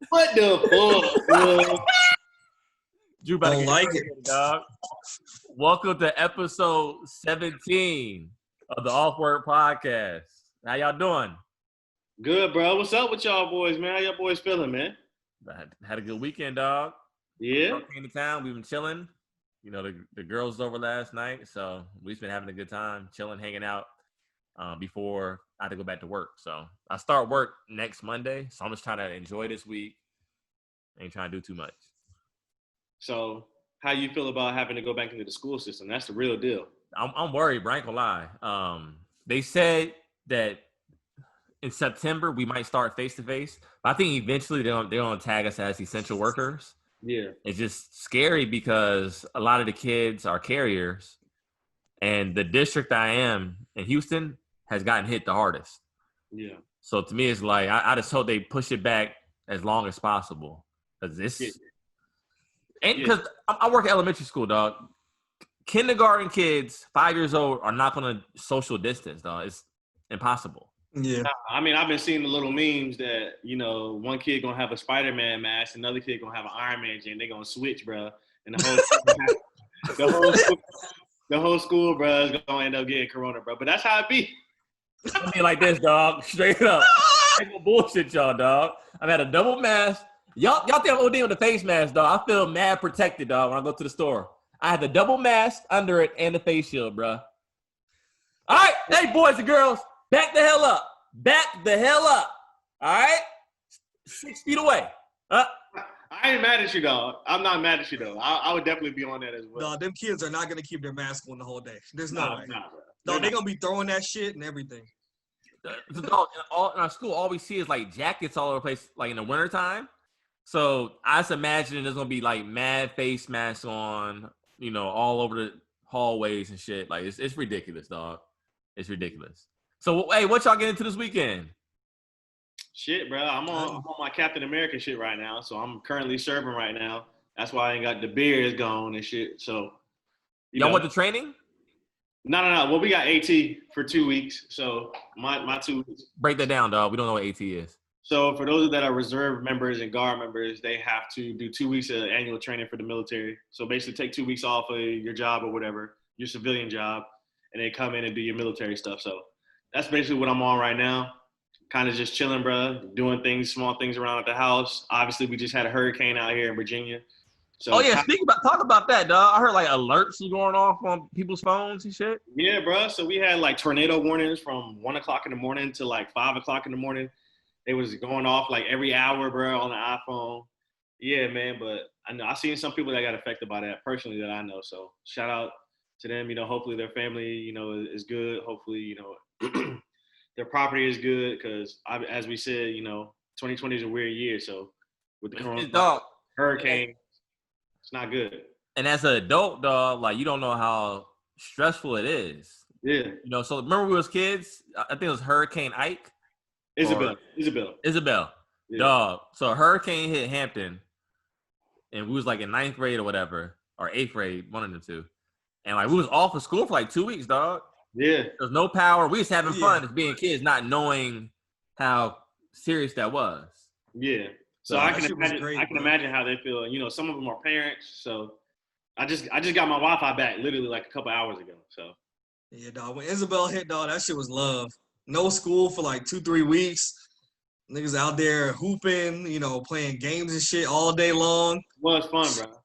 What the fuck, bro? Drew about Don't to get like started, it. dog. Welcome to episode 17 of the Off Word Podcast. How y'all doing? Good, bro. What's up with y'all boys, man? How y'all boys feeling, man? Had a good weekend, dog. Yeah. Came to town. We've been chilling. You know, the girls was over last night, so we've been having a good time, chilling, hanging out before I had to go back to work. So I start work next Monday, so I'm just trying to enjoy this week. Ain't trying to do too much. So, how you feel about having to go back into the school system? That's the real deal. I'm worried, bro. I ain't gonna lie. They said that in September we might start face-to-face, but I think eventually they're gonna tag us as essential workers. Yeah. It's just scary because a lot of the kids are carriers, and the district I am in Houston has gotten hit the hardest. Yeah. So to me, it's like I just hope they push it back as long as possible because this. Yeah. And because I work at elementary school, dog. Kindergarten kids, 5 years old, are not going to social distance, dog. It's impossible. Yeah. I mean, I've been seeing the little memes that, you know, one kid going to have a Spider-Man mask, another kid going to have an Iron Man and they're going to switch, bro. And the whole school, bro, is going to end up getting corona, bro. But that's how it be. I mean, like this, dog. Straight up. I ain't gonna bullshit y'all, dog. I've had a double mask. Y'all think I'm OD with the face mask, dog. I feel mad protected, dog, when I go to the store. I had the double mask under it and the face shield, bro. All right, hey, boys and girls, back the hell up. Back the hell up. All right? 6 feet away. I ain't mad at you, dog. I'm not mad at you, though. I would definitely be on that as well. No, them kids are not going to keep their mask on the whole day. There's no way. Bro. No, they're going to be throwing that shit and everything. Dog, in our school, all we see is, like, jackets all over the place, like, in the wintertime. So I just imagine there's going to be, like, mad face masks on, you know, all over the hallways and shit. Like, it's ridiculous, dog. It's ridiculous. So, hey, what y'all get into this weekend? Shit, bro. I'm on my Captain America shit right now, so I'm currently serving right now. That's why I ain't got the beard gone and shit. So, y'all went to training? No. Well, we got AT for 2 weeks. So my 2 weeks. Break that down, dog. We don't know what AT is. So for those that are reserve members and guard members, they have to do 2 weeks of annual training for the military. So basically take 2 weeks off of your job or whatever, your civilian job, and then come in and do your military stuff. So that's basically what I'm on right now. Kind of just chilling, bro, doing things, small things around at the house. Obviously, we just had a hurricane out here in Virginia. So talk about that, dog. I heard like alerts was going off on people's phones and shit. Yeah, bro. So we had like tornado warnings from 1 o'clock in the morning to like 5 o'clock in the morning. It was going off like every hour, bro, on the iPhone. Yeah, man. But I know I've seen some people that got affected by that personally that I know. So shout out to them. You know, hopefully their family, you know, is good. Hopefully, you know, their property is good because, as we said, you know, 2020 is a weird year. So with the corona hurricane, it's not good. And as an adult, dog, like you don't know how stressful it is. Yeah. You know, so remember we was kids? I think it was Hurricane Ike. Isabel. Yeah. Dog. So a hurricane hit Hampton, and we was like in 9th grade or whatever, or 8th grade, one of the two. And like we was off of school for like 2 weeks, dog. Yeah. There's no power. We was having fun as being kids, not knowing how serious that was. Yeah. So I can imagine how they feel. You know, some of them are parents. So I just got my Wi-Fi back literally like a couple hours ago. So yeah, dog. When Isabel hit, dog, that shit was love. No school for like 2-3 weeks. Niggas out there hooping, you know, playing games and shit all day long. It was fun, bro.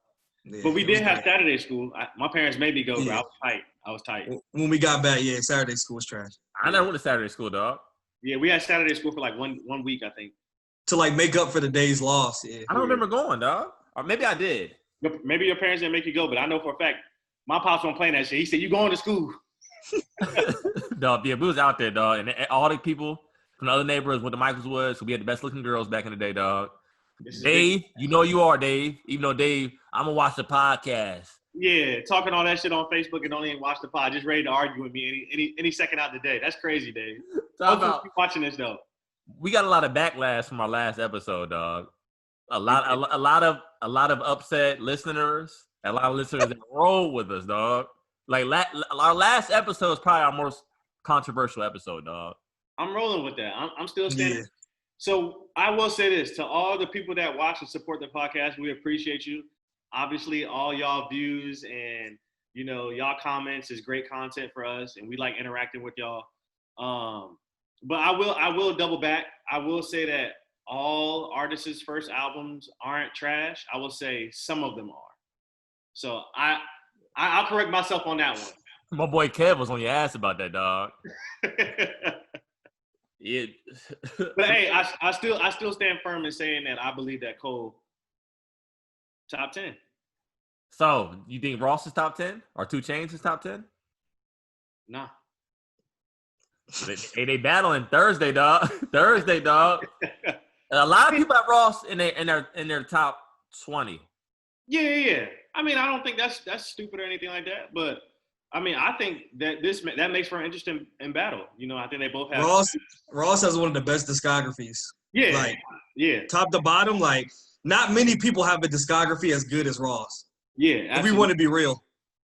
Yeah, but we did have Saturday school. My parents made me go, bro. I was tight. When we got back, yeah, Saturday school was trash. I never went to Saturday school, dog. Yeah, we had Saturday school for like one week, I think. To like make up for the days lost. Yeah. I don't remember going, dog. Or maybe I did. Maybe your parents didn't make you go, but I know for a fact my pops won't play that shit. He said, "You going to school?" Dog, yeah, we was out there, dog, and all the people from the other neighborhoods went to Michael's Woods, so we had the best looking girls back in the day, dog. Dave, you know you are, Dave. Even though Dave, I'm gonna watch the podcast. Yeah, talking all that shit on Facebook and don't even watch the pod, just ready to argue with me any second out of the day. That's crazy, Dave. Hopefully keep watching this though. We got a lot of backlash from our last episode, dog. A lot of upset listeners, a lot of listeners that roll with us, dog. Like our last episode is probably our most controversial episode, dog. I'm rolling with that. I'm still standing. So I will say this to all the people that watch and support the podcast, we appreciate you. Obviously, all y'all views and y'all comments is great content for us, and we like interacting with y'all. But I will double back. I will say that all artists' first albums aren't trash. I will say some of them are. So I'll correct myself on that one. My boy Kev was on your ass about that, dog. Yeah. But hey, I still stand firm in saying that I believe that Cole top 10. So you think Ross is top 10 or 2 Chainz is top 10? Nah. They battling Thursday, dog. Thursday, dog. A lot of people have Ross in their top 20. Yeah. I mean, I don't think that's stupid or anything like that, but I mean, I think that that makes for an interesting battle. I think they both have Ross has one of the best discographies. Yeah. Like, yeah. top to bottom, like not many people have a discography as good as Ross. Yeah. If we want to be real.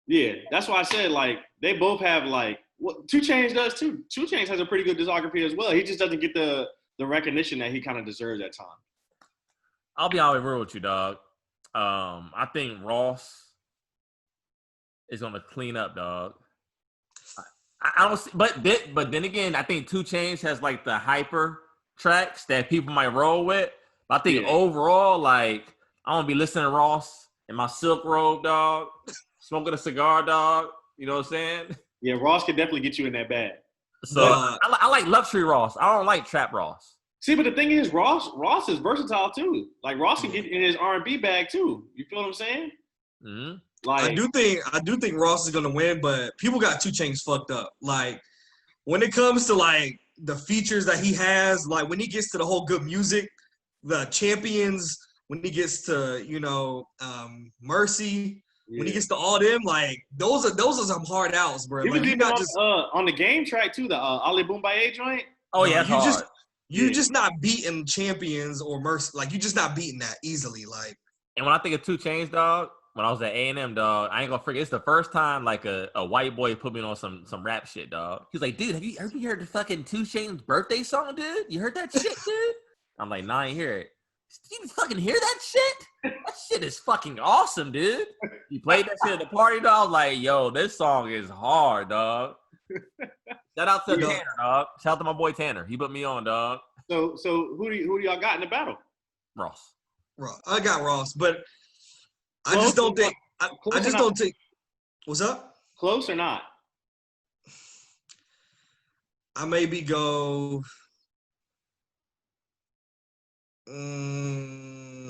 Yeah. That's why I said like they both have like what 2 Chainz does too. 2 Chainz has a pretty good discography as well. He just doesn't get the recognition that he kind of deserves at times. I'll be all real with you, dog. I think Ross is gonna clean up, dog. I don't see, but then again, I think 2 Chainz has like the hyper tracks that people might roll with. But I think overall, like I want to be listening to Ross in my silk robe, dog, smoking a cigar, dog. You know what I'm saying? Yeah, Ross could definitely get you in that bag. So I like luxury Ross. I don't like trap Ross. See, but the thing is, Ross is versatile too. Like Ross can get in his R&B bag too. You feel what I'm saying? Mm-hmm. Like I do think Ross is gonna win, but people got 2 Chainz fucked up. Like when it comes to like the features that he has, like when he gets to the whole good music, the champions, when he gets to Mercy, when he gets to all them, like those are some hard outs, bro. Even like, not just on the game track too, the Ali Boombaye joint. Oh yeah, you just not beating champions or Mercy. Like you just not beating that easily. Like, and when I think of 2 Chainz, dog, when I was at A&M, dog, I ain't gonna forget. It's the first time like a white boy put me on some rap shit, dog. He's like, dude, have you heard the fucking 2 Chainz birthday song, dude? You heard that shit, dude? I'm like, nah, I ain't hear it. You fucking hear that shit? That shit is fucking awesome, dude. You played that shit at the party, dog. I was like, yo, this song is hard, dog. Shout out to Tanner, dog. Shout out to my boy Tanner. He put me on, dog. So who do y'all got in the battle? Ross. I got Ross, but I just don't think. I just don't think. What's up? Close or not? I maybe go. I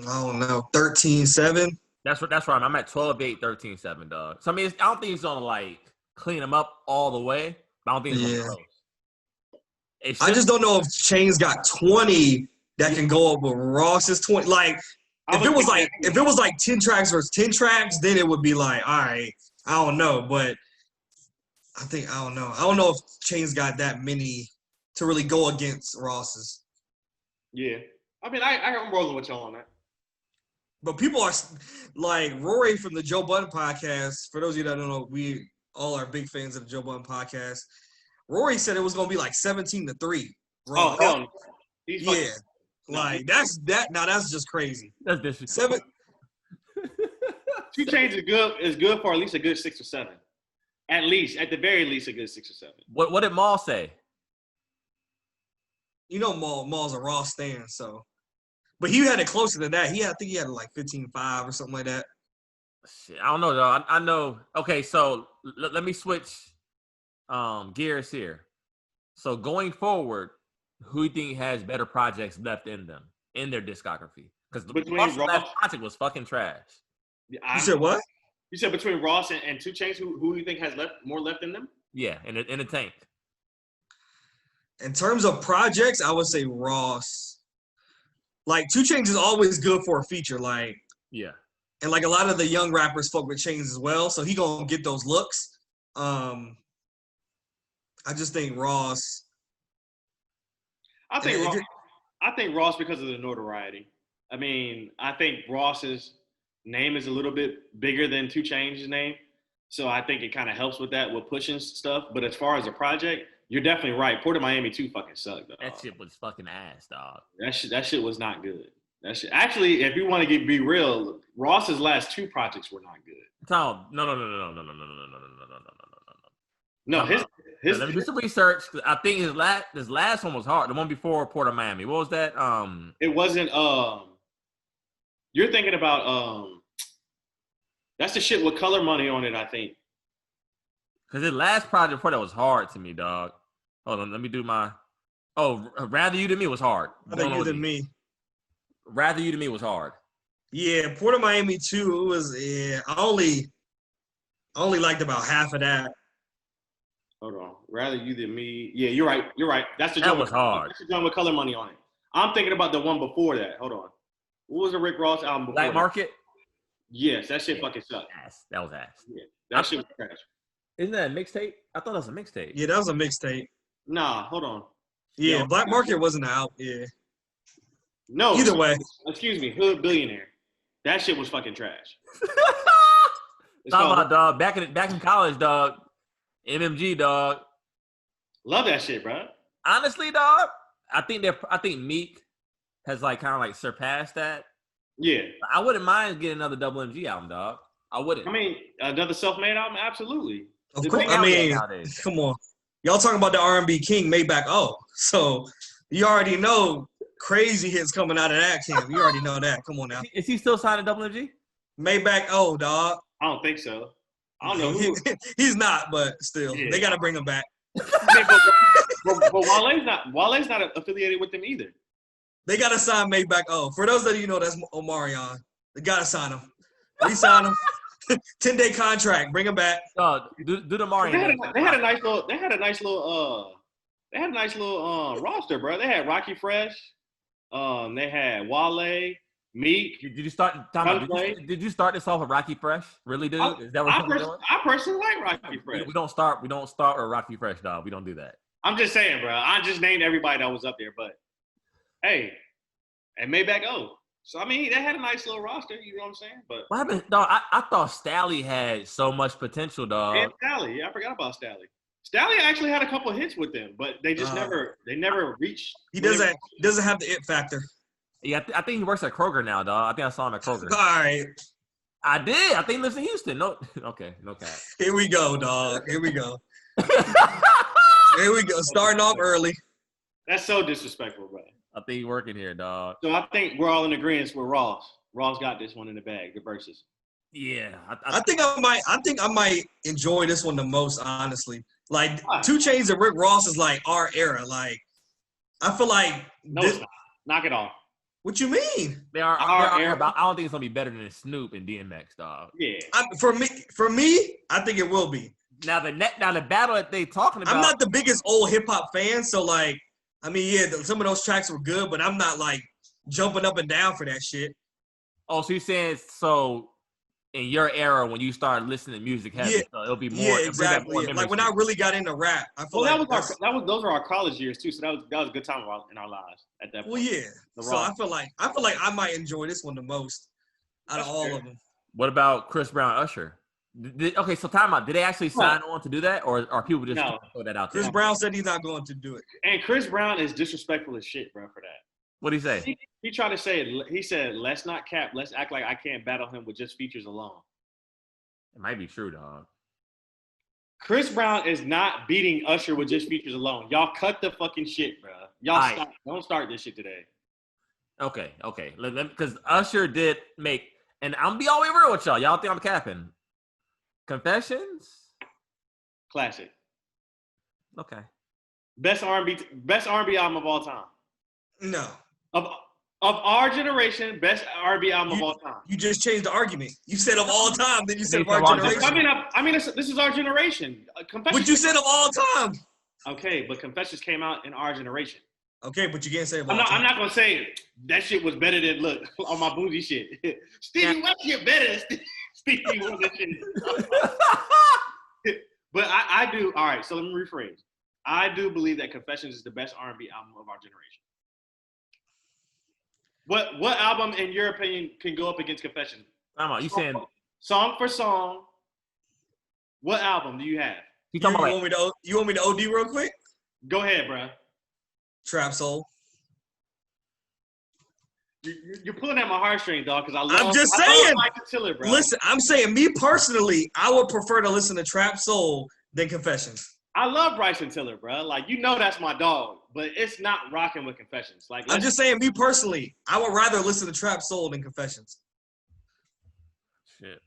don't know, 13-7. That's right. I'm at 12-8, 13-7, dog. So I mean, I don't think he's gonna like clean him up all the way, but I don't think he's gonna close. I just don't know if Chainz got 20 that can go up with Ross's 20. Like if it was like 10 tracks versus 10 tracks, then it would be like, all right, I don't know, but I don't know. I don't know if Chainz got that many to really go against Ross's. Yeah. I mean, I'm rolling with y'all on that. But people are like Rory from the Joe Budden podcast. For those of you that don't know, we all are big fans of the Joe Budden podcast. Rory said it was going to be like 17-3. Oh, hell. Yeah. Like that's just crazy. That's disrespectful. 2 Chainz is good for at least a good 6 or 7. At the very least, a good 6 or 7. What did Maul say? You know, Maul's a Ross stan, so. But he had it closer than that. I think he had like 15-5 or something like that. Shit, I don't know, though. I know. Okay, so let me switch gears here. So going forward, who do you think has better projects left in them, in their discography? Because the last project was fucking trash. You said what? You said between Ross and 2 Chainz, who do you think has more left in them? Yeah, in the tank. In terms of projects, I would say Ross. Like 2 Chainz is always good for a feature, like yeah, and like a lot of the young rappers fuck with Chainz as well, so he gonna get those looks. I just think Ross. I think Ross because of the notoriety. I mean, I think Ross's name is a little bit bigger than 2 Chainz's name, so I think it kind of helps with that with pushing stuff. But as far as a project, you're definitely right. Port of Miami 2 fucking sucked, dog. That shit was fucking ass, dog. That shit was not good. That shit. Actually, if you want to be real, Ross's last 2 projects were not good. Tom, no. No, his Let me do some research. I think his last one was hard. The one before Port of Miami. What was that? It wasn't. You're thinking about that's the shit with Color Money on it, I think. Because his last project before that was hard to me, dog. Hold on, let me do my. Oh, Rather You Than Me was hard. Rather You Than Me. Rather You Than Me was hard. Yeah, Port of Miami 2. It was. Yeah, I only liked about half of that. Hold on, Rather You Than Me. Yeah, you're right. That was hard. That's the joint with Color Money on it. I'm thinking about the one before that. Hold on. What was the Rick Ross album before? Black Market? Yes, that shit fucking sucked. That was ass. Yeah, that shit was trash. Isn't that a mixtape? I thought that was a mixtape. Yeah, that was a mixtape. Nah, hold on. Yeah, Yo, Black Market wasn't out. Yeah. No. Either way. Excuse me, Hood Billionaire. That shit was fucking trash. Talking about, dog. Back in college, dog. MMG, dog. Love that shit, bro. Honestly, dog, I think Meek has like kind of like surpassed that. Yeah. I wouldn't mind getting another Double MG album, dog. I wouldn't. I mean, another self-made album, absolutely. Of course. I mean, come on. Y'all talking about the R&B king Maybach O. So you already know crazy hits coming out of that camp. You already know that. Come on now. Is he still signing Double MG? Maybach O, dog. I don't think so. I don't know who. He's not, but still, they got to bring him back. but Wale's not affiliated with them either. They got to sign Maybach O. For those that you know, that's Omarion. They got to sign him. Re-sign him. 10-day contract. Bring him back. Do the Mario. They had a nice little roster, bro. They had Rocky Fresh. They had Wale, Meek. Did you start? Did you start this off with Rocky Fresh? Really, dude? Is that what you're doing? I personally like Rocky Fresh. We don't start with Rocky Fresh, dog. We don't do that. I'm just saying, bro. I just named everybody that was up there, but hey, and Maybach O. So I mean, they had a nice little roster. You know what I'm saying? But what happened, dog? I thought Stally had so much potential, dog. And Stally, yeah, I forgot about Stally. Stally actually had a couple of hits with them, but they just never reached. He doesn't have the it factor. Yeah, I think he works at Kroger now, dog. I think I saw him at Kroger. All right. I did. I think he lives in Houston. No, okay, no cap. Here we go, dog. Here we go. Here we go. Starting off early. That's so disrespectful, bro. I think he's working here, dog. So I think we're all in agreement with Ross. Ross got this one in the bag, the verses. Yeah, I think I might enjoy this one the most, honestly. Like 2 Chainz and Rick Ross is like our era. Like I feel like it's not. Knock it off. What you mean? They are our era. But I don't think it's gonna be better than Snoop and DMX, dog. Yeah. For me, I think it will be. Now the battle that they talking about. I'm not the biggest old hip hop fan, so like. I mean, yeah, some of those tracks were good, but I'm not like jumping up and down for that shit. Oh, so you're saying in your era when you started listening to music heavy, so it'll be more. Yeah, exactly. More like when I really got into rap, I feel those were our college years too. So that was a good time in our lives at that point. Well, yeah. So I feel like I might enjoy this one the most out of all of them. What about Chris Brown, Usher? Okay, so time out. Did they actually sign on to do that, or are people just throw that out there? Chris Brown said he's not going to do it. And Chris Brown is disrespectful as shit, bro, for that. What'd he say? He tried to say it. He said, let's not cap. Let's act like I can't battle him with just features alone. It might be true, dog. Chris Brown is not beating Usher with just features alone. Y'all cut the fucking shit, bro. Y'all stop. Don't start this shit today. Okay. Because Usher did make, and I'm gonna be all the way real with y'all. Y'all think I'm capping? Confessions? Classic. Okay. Best R&B album of all time. No. Of our generation, best R&B album of all time. You just changed the argument. You said of all time, then you said of our generation. I mean, this is our generation. Confessions. But you said of all time. Okay, but Confessions came out in our generation. Okay, but you can't say of all time. I'm not gonna say that shit was better than look on my bougie shit. Stevie Wonder shit better than Stevie Wonder shit. But I do. All right, so let me rephrase. I do believe that Confessions is the best R&B album of our generation. What album, in your opinion, can go up against Confessions? You saying song for song? What album do you have? You want me to OD real quick? Go ahead, bro. Trap Soul. You're pulling at my heartstrings, dog. Because I'm just saying. Bryson Tiller, bro. Listen, I'm saying me personally, I would prefer to listen to Trap Soul than Confessions. I love Bryson Tiller, bro. Like, you know that's my dog, but it's not rocking with Confessions. Like, I'm just saying, me personally, I would rather listen to Trap Soul than Confessions. Shit.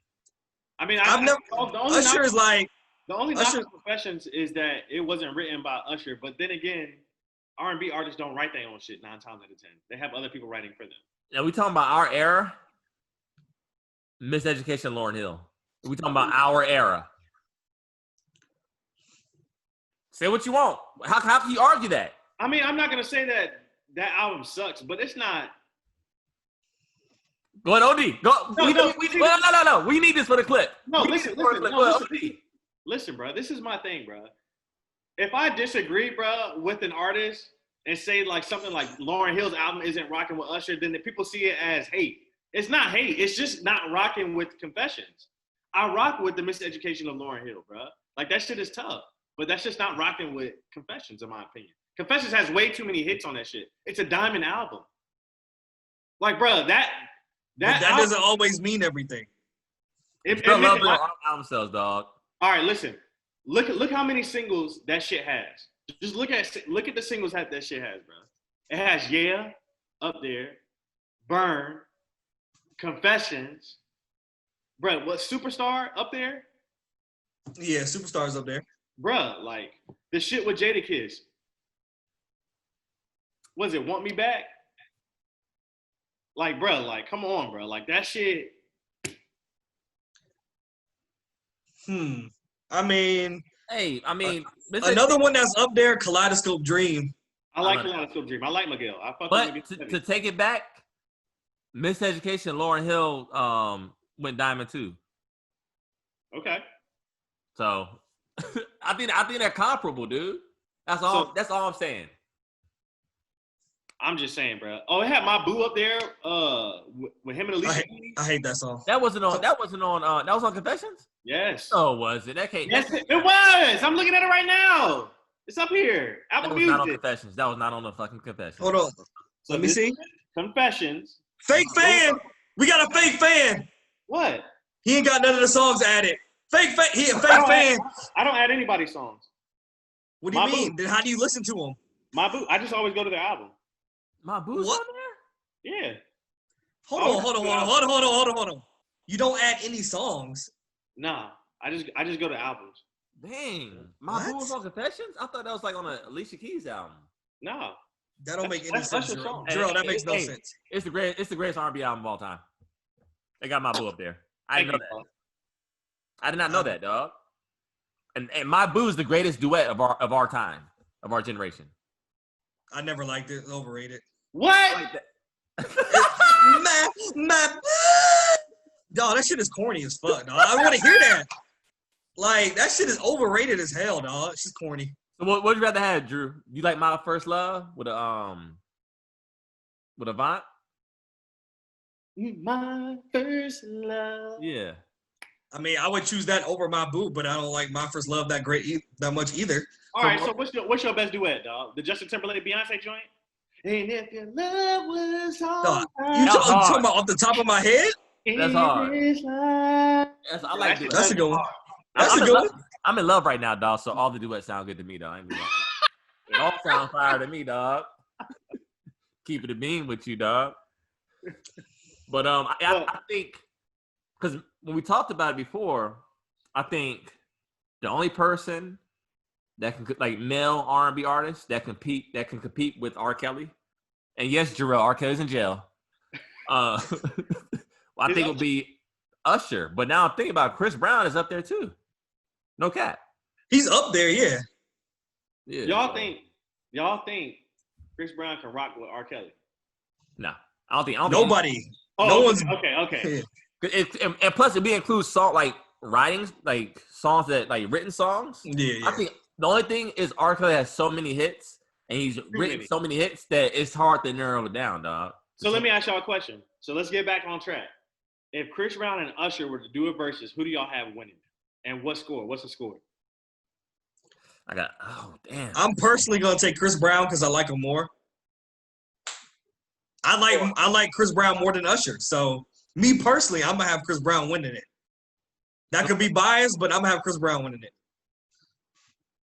I mean, Usher is like the only knock on Confessions is that it wasn't written by Usher. But then again, R&B artists don't write their own shit 9 times out of 10. They have other people writing for them. Now we talking about our era. Miseducation, Lauryn Hill. We talking about our era. Say what you want. How can you argue that? I mean, I'm not gonna say that album sucks, but it's not. Go ahead, OD. Go. No. We need this for the clip. No, listen, bro. This is my thing, bro. If I disagree, bro, with an artist and say like something like Lauryn Hill's album isn't rocking with Usher, then the people see it as hate. It's not hate. It's just not rocking with Confessions. I rock with the Miseducation of Lauryn Hill, bro. Like, that shit is tough. But that's just not rocking with Confessions, in my opinion. Confessions has way too many hits on that shit. It's a diamond album. Like, bro, that album, doesn't always mean everything. Album sales, dog. All right, listen. Look how many singles that shit has. Just look at the singles that shit has, bro. It has Yeah up there, Burn, Confessions, bro. What, Superstar up there? Yeah, Superstar's up there. Bruh, like, the shit with Jadakiss. Was it Want Me Back? Like, bruh, like, come on, bro. Like, that shit. I mean. Hey, another one that's up there, Kaleidoscope Dream. I like Kaleidoscope Dream. I like Miguel. But to take it back, Miseducation, Lauryn Hill went diamond too. Okay. So I think they're comparable, dude. That's all I'm saying. I'm just saying, bro. Oh, it had My Boo up there. With him and Alicia. I hate that song. That was on Confessions? Yes. Oh, was it? Yes, it was. I'm looking at it right now. It's up here. Apple Music. Not on Confessions. That was not on the fucking Confessions. Hold on. So let me see. Confessions. Fake fan. We got a fake fan. What? He ain't got none of the songs added. He a fake fan. I don't add anybody's songs. What do you mean? Then how do you listen to them? My Boo. I just always go to their album. My Boo's on there? Yeah. Hold on. You don't add any songs. Nah. I just go to albums. Dang. My Boo was on Confessions? I thought that was like on a Alicia Keys album. No. That don't make any sense. Jorel, that makes no sense. It's the greatest R&B album of all time. They got My Boo up there. I didn't know that. I did not know that, dog. And My Boo is the greatest duet of our time, of our generation. I never liked it. It's overrated. What? Dog, that shit is corny as fuck, dog. I want to hear that. Like, that shit is overrated as hell, dog. It's just corny. So what would you rather have, Drew? You like My First Love with Avant? My First Love. Yeah. I mean, I would choose that over My Boo, but I don't like My First Love that much either. All right, so what's your best duet, dog? The Justin Timberlake Beyonce joint? And if your love was all you talking about off the top of my head? That's hard. I like that. That's a good one. That's a good one. I'm in love right now, dog. So all the duets sound good to me, dog. They all sound fire to me, dog. Keep it a beam with you, dog. But I think because when we talked about it before, I think the only person that can, like, male R&B artists that can compete with R. Kelly, and yes, Jorel, R. Kelly's in jail. I think it would be Usher. But now I'm thinking about Chris Brown is up there too. No cap. He's up there, yeah. Y'all think Chris Brown can rock with R. Kelly? No, I don't think nobody. No one's okay. And plus, it includes song like writings, like songs that like written songs. Yeah. I think the only thing is R. Kelly has so many hits, and he's written so many hits that it's hard to narrow it down, dog. So let me ask y'all a question. So let's get back on track. If Chris Brown and Usher were to do a versus, who do y'all have winning? And what score? What's the score? Damn. I'm personally gonna take Chris Brown because I like him more. I like Chris Brown more than Usher. So me personally, I'm gonna have Chris Brown winning it. That could be biased, but I'm gonna have Chris Brown winning it.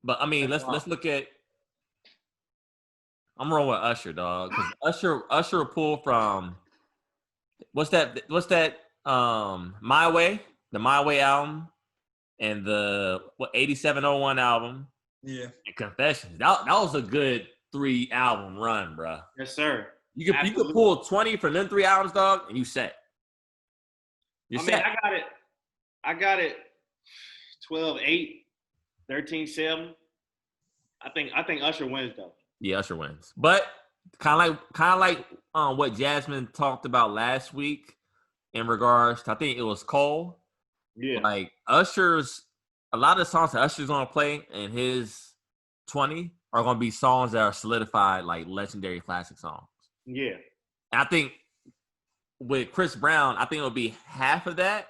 But I mean, let's look at. I'm rolling with Usher, dog. Because Usher pulled from what's that? My Way, the My Way album, and the 8701 album. Yeah. And Confessions. That was a good 3-album run, bro. Yes, sir. You could pull 20 from them 3 albums, dog, and you set. I got it 12-8, 13-7. I think Usher wins though. Yeah, Usher wins. But kind of like what Jasmine talked about last week in regards to, I think it was Cole. Yeah. Like a lot of the songs that Usher's gonna play in his 20 are gonna be songs that are solidified like legendary classic songs. Yeah. And I think with Chris Brown, I think it'll be half of that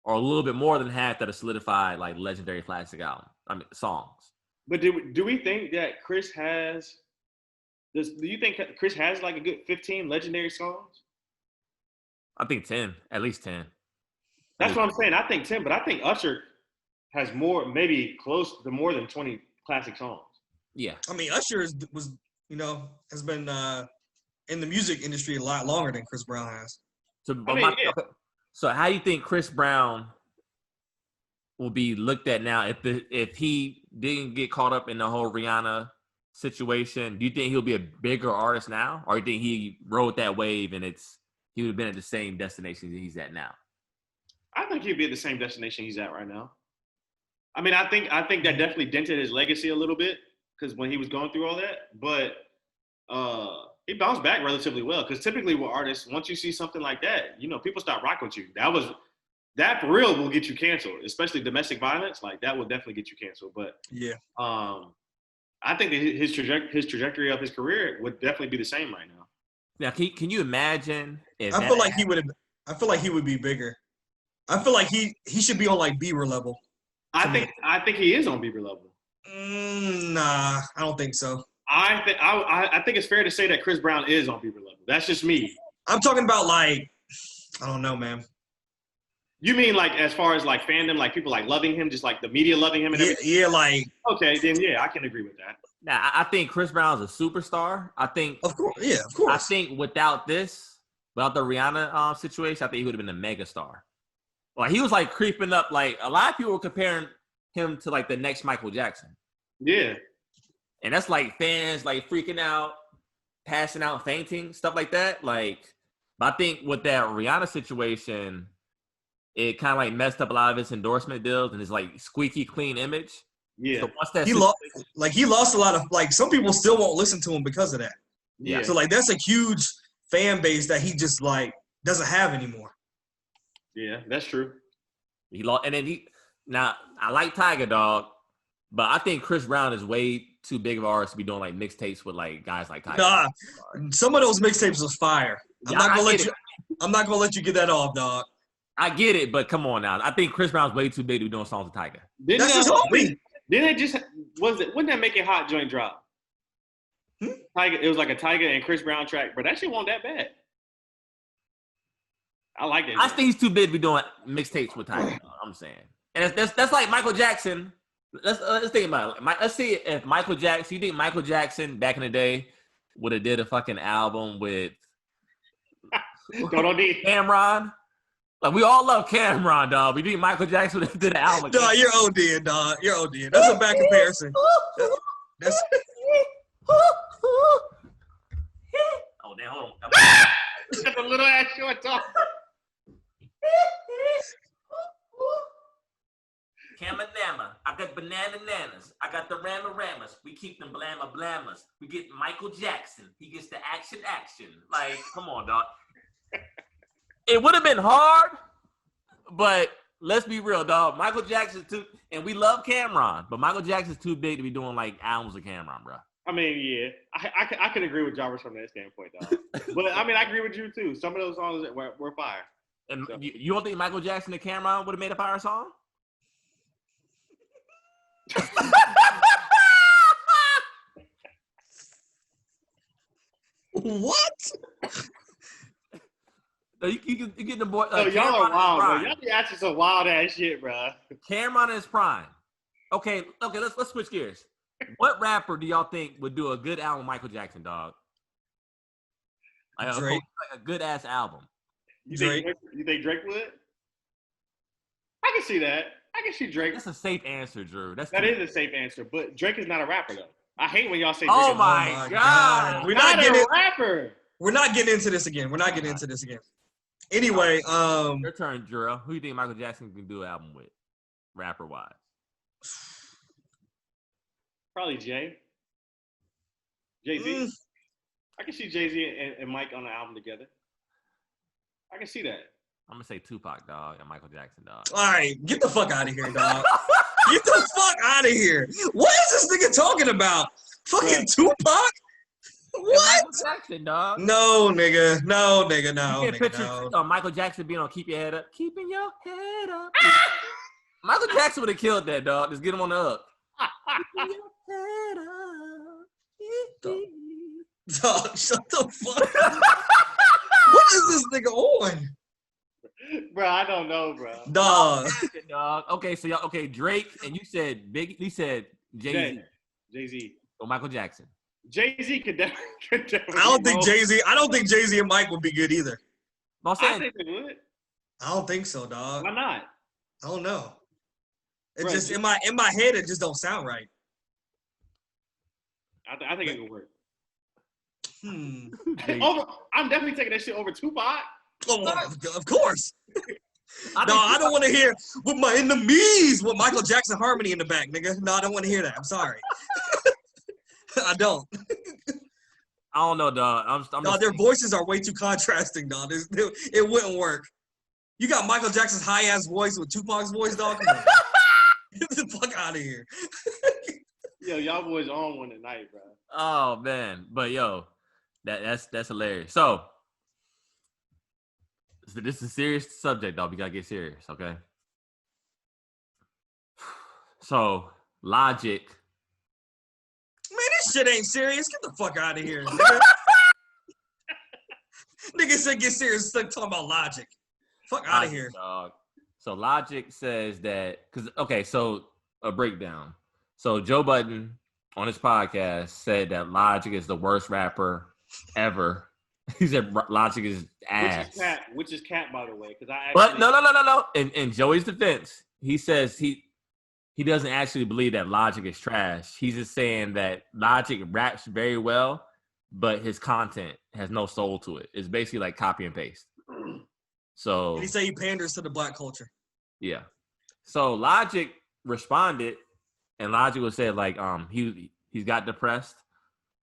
or a little bit more than half that are solidified like legendary classic songs. But do we think that Chris has this? Do you think Chris has like a good 15 legendary songs? I think 10, at least 10. That's what I'm saying. I think 10, but I think Usher has more, maybe close to more than 20 classic songs. Yeah. I mean, Usher has been in the music industry a lot longer than Chris Brown has. So how do you think Chris Brown will be looked at now if he didn't get caught up in the whole Rihanna situation? Do you think he'll be a bigger artist now, or do you think he rode that wave and he would have been at the same destination that he's at now? I think he'd be at the same destination he's at right now. I mean, I think that definitely dented his legacy a little bit because when he was going through all that, but he bounced back relatively well. Because typically with artists, once you see something like that, people start rocking with you. That for real will get you canceled, especially domestic violence. Like that will definitely get you canceled. But yeah, I think that his trajectory of his career would definitely be the same right now. Now, can you imagine? I feel like he would be bigger. I feel like he should be on like Bieber level. I think he is on Bieber level. Nah, I don't think so. I think it's fair to say that Chris Brown is on Bieber level. That's just me. I'm talking about like, I don't know, man. You mean like as far as like fandom, like people like loving him, just like the media loving him and everything? Yeah, like. Okay, then yeah, I can agree with that. Now, I think Chris Brown's a superstar. I think. Of course, yeah, of course. I think without the Rihanna situation, I think he would have been a mega star. Like he was like creeping up. Like a lot of people were comparing him to like the next Michael Jackson. Yeah. And that's like fans like freaking out, passing out, fainting, stuff like that. Like, but I think with that Rihanna situation, it kind of like messed up a lot of his endorsement deals and his like squeaky clean image. Yeah. So once that he lost a lot of, like, some people still won't listen to him because of that. Yeah. So like that's a huge fan base that he just like doesn't have anymore. Yeah, that's true. He lost, and then now I like Tiger Dog, but I think Chris Brown is way too big of an artist to be doing like mixtapes with like guys like Tiger. Nah, some of those mixtapes was fire. I'm not gonna let you get that off, dog. I get it, but come on now. I think Chris Brown's way too big to be doing songs with Tiger. That's his homie. Wouldn't that Make It Hot joint drop? Tiger, it was like a Tiger and Chris Brown track, but that shit wasn't that bad. I like that. I think he's too big to be doing mixtapes with Tiger. I'm saying, and that's like Michael Jackson. Let's think about it. Let's see if Michael Jackson. You think Michael Jackson back in the day would have did a fucking album with Cameron? Like we all love Cameron, dog. We think Michael Jackson would have did an album. Dog, you're ODing, dog. You're ODing. That's a bad comparison. That's. Oh damn! Hold on. Got the little ass short talk. Kamanama. I got banana nanas. I got the rama-ramas. We keep them blamma-blammas. We get Michael Jackson. He gets the action. Like, come on, dog. It would have been hard, but let's be real, dog. Michael Jackson's too, and we love Cameron, but Michael Jackson's too big to be doing like albums with Cameron, bro. I mean, yeah, I can agree with Jarvis from that standpoint, dog. But I mean, I agree with you too. Some of those songs were fire. And so. You don't think Michael Jackson and Cameron would have made a fire song? What? No, you get the boy. Yo, y'all are wild, bro. Y'all be asking some wild ass shit, bro. Cameron in his prime. Okay. Let's switch gears. What rapper do y'all think would do a good album, Michael Jackson, dog? Drake. Like a good ass album. You think Drake would? I can see that. I can see Drake. That's a safe answer, Drew. That is a safe answer, but Drake is not a rapper though. I hate when y'all say Drake. Oh my God. We're not a rapper. We're not getting into this again. Anyway, your turn, Jorel. Who do you think Michael Jackson can do an album with, rapper wise? Probably Jay-Z. I can see Jay-Z and Mike on the album together. I can see that. I'm gonna say Tupac, dog, and Michael Jackson, dog. All right, get the fuck out of here, dog. Get the fuck out of here. What is this nigga talking about? Fucking Tupac? What? Michael Jackson, dog. No, nigga. No. You can picture Michael Jackson being on "Keep Your Head Up," keeping your head up. Michael Jackson would have killed that, dog. Just get him on the up. Keeping your head up. Dog, shut the fuck up. What is this nigga on? Bro, I don't know, bro. Dog. Okay, so y'all, Drake, and you said Jay-Z. Jay-Z. Or Michael Jackson. Jay-Z could definitely. I don't think Jay-Z and Mike would be good either. I think they would. I don't think so, dog. Why not? I don't know. It just in my head, it just don't sound right. I think it would work. I'm definitely taking that shit over Tupac. Oh, of course. I don't want to hear with my enemies with Michael Jackson harmony in the back, nigga. No, I don't want to hear that. I'm sorry. I don't. I don't know, dog. Their voices are way too contrasting, dog. It wouldn't work. You got Michael Jackson's high-ass voice with Tupac's voice, dog. Come on. Get the fuck out of here. Yo, y'all boys on one tonight, bro. Oh, man. But, yo, that's hilarious. So this is a serious subject, dog. We got to get serious, okay? So, Logic. Man, this shit ain't serious. Get the fuck out of here, nigga said get serious. Talking about Logic. Fuck out of here. Dog. So, Logic says that, so a breakdown. So, Joe Budden on his podcast said that Logic is the worst rapper ever. He said Logic is ass. Which is cat, by the way. But no. In Joey's defense, he says he doesn't actually believe that Logic is trash. He's just saying that Logic raps very well, but his content has no soul to it. It's basically like copy and paste. So and he said he panders to the black culture. Yeah. So Logic responded, and Logic was said like he's got depressed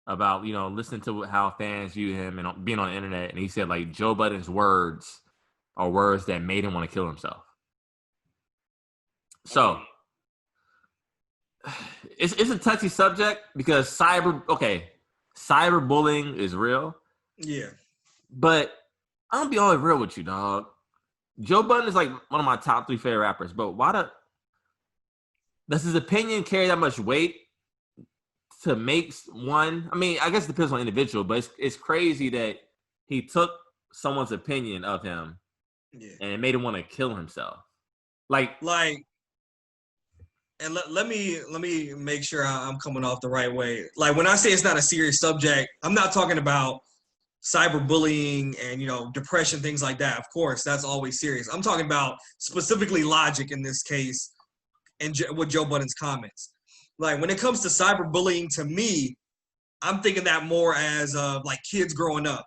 about, listening to how fans view him and being on the internet. And he said, like, Joe Budden's words are words that made him want to kill himself. So, it's a touchy subject because cyberbullying is real. Yeah. But I'm going to be all real with you, dog. Joe Budden is, like, one of my top 3 favorite rappers. But does his opinion carry that much weight to make one? I mean, I guess it depends on individual, but it's crazy that he took someone's opinion of him and it made him want to kill himself. Like, and let me make sure I'm coming off the right way. Like, when I say it's not a serious subject, I'm not talking about cyberbullying and, depression, things like that. Of course, that's always serious. I'm talking about specifically Logic in this case and with Joe Budden's comments. Like, when it comes to cyberbullying, to me, I'm thinking that more as like kids growing up,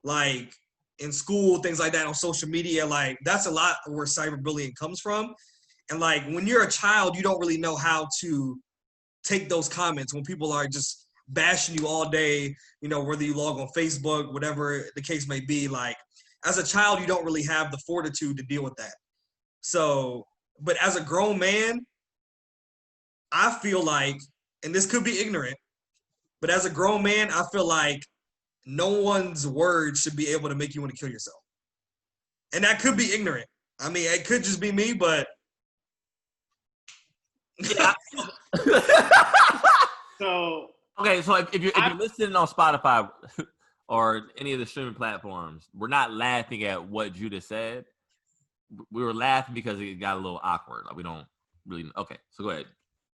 like in school, things like that, on social media. Like, that's a lot where cyberbullying comes from. And like, when you're a child, you don't really know how to take those comments when people are just bashing you all day, whether you log on Facebook, whatever the case may be. Like, as a child, you don't really have the fortitude to deal with that. So, but as a grown man, I feel like, and this could be ignorant, but as a grown man, I feel like no one's words should be able to make you want to kill yourself. And that could be ignorant. I mean, it could just be me, but. So if you're listening on Spotify or any of the streaming platforms, we're not laughing at what Judah said. We were laughing because it got a little awkward. Like we don't really. Okay, so go ahead.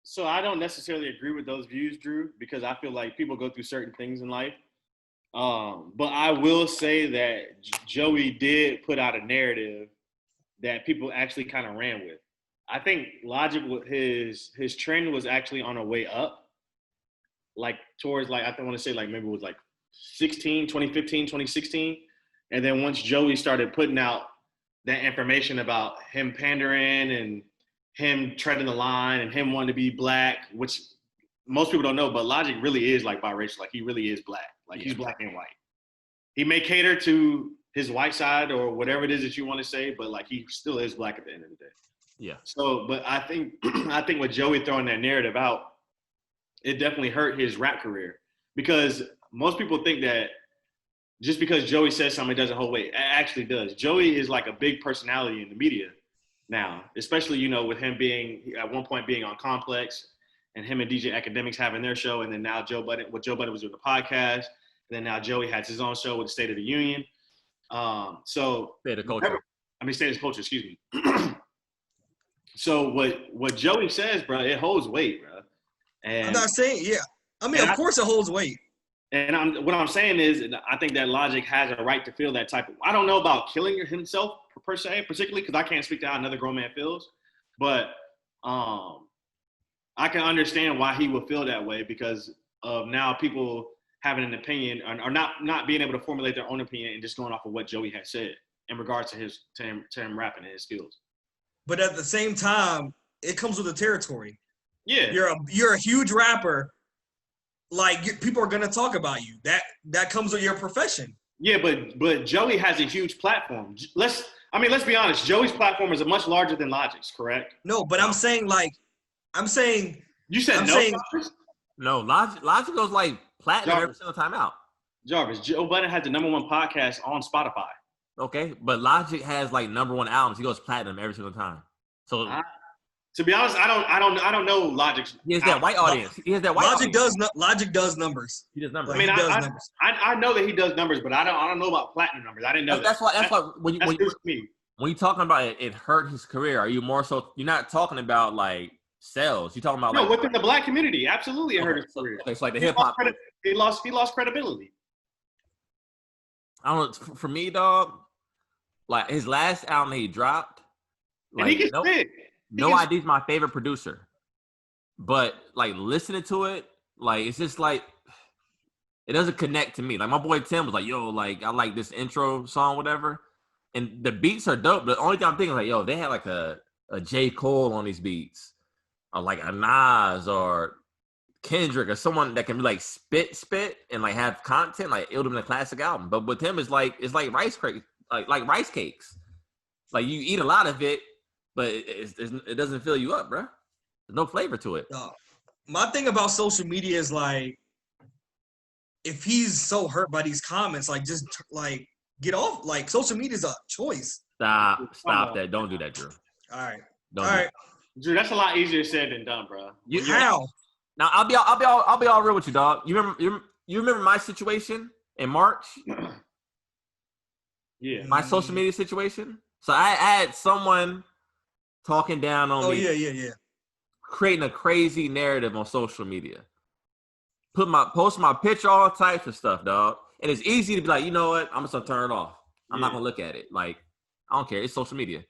So I don't necessarily agree with those views, Drew, because I feel like people go through certain things in life. But I will say that Joey did put out a narrative that people actually kind of ran with. I think Logic, his trend was actually on a way up, like towards like, I want to say like maybe it was like 2015, 2016. And then once Joey started putting out that information about him pandering and him treading the line and him wanting to be black, which most people don't know, but Logic really is like biracial. Like he really is black. Like he's black and white. He may cater to his white side or whatever it is that you want to say, but like he still is black at the end of the day. Yeah. So, but I think with Joey throwing that narrative out, it definitely hurt his rap career because most people think that just because Joey says something, it doesn't hold weight. It actually does. Joey is like a big personality in the media now, especially, you know, with him being at one point being on Complex and him and DJ Academics having their show. And then now Joe Budden was doing the podcast. And then now Joey has his own show with the State of the Union. State of Culture. State of Culture, excuse me. So what Joey says, bro, it holds weight, bro. And I'm not saying, yeah. I mean, of course it holds weight. And what I'm saying is, I think that Logic has a right to feel that type of. I don't know about killing himself per se, particularly because I can't speak to how another grown man feels, but I can understand why he would feel that way because of now people having an opinion or not being able to formulate their own opinion and just going off of what Joey has said in regards to him rapping and his skills. But at the same time, it comes with the territory. Yeah, you're a huge rapper. Like people are gonna talk about you. That comes with your profession. Yeah, but Joey has a huge platform. Let's be honest. Joey's platform is much larger than Logic's, correct? No, but I'm saying you said no. Logic goes like platinum every single time out. Jarvis, Joe Budden has the #1 podcast on Spotify. Okay, but Logic has like #1 albums. He goes platinum every single time. So. To be honest, I don't know Logic's. He has that white audience. He has that white Logic audience. Logic does numbers. He does numbers. I mean, I know that he does numbers, but I don't know about platinum numbers. I didn't know that's why when you're talking about it hurt his career. Are you more so? You're not talking about like sales. You're talking about within the black community. Absolutely, it hurt his career. It's like the hip hop. He lost credibility. I don't know. For me, dog, like his last album he dropped, and he gets big. No ID's my favorite producer, but like listening to it, like it's just like it doesn't connect to me. Like my boy Tim was like, "Yo, like I like this intro song, whatever," and the beats are dope. But the only thing I'm thinking is like, "Yo, they had like a J.Cole on these beats, or like a Nas or Kendrick or someone that can be like spit and like have content. Like it would have been a classic album." But with him, it's like rice cakes, like rice cakes. Like you eat a lot of it. But it doesn't fill you up, bro. There's no flavor to it. My thing about social media is like, if he's so hurt by these comments, like just like get off. Like social media is a choice. Stop that. Don't do that, Drew. All right. All right. Drew, that's a lot easier said than done, bro. How? Now I'll be all real with you, dog. You remember my situation in March? Yeah. My social media situation. So I had someone talking down on me. Oh, yeah. Creating a crazy narrative on social media. Post my picture, all types of stuff, dog. And it's easy to be like, you know what? I'm just gonna turn it off. I'm not gonna look at it. Like, I don't care. It's social media.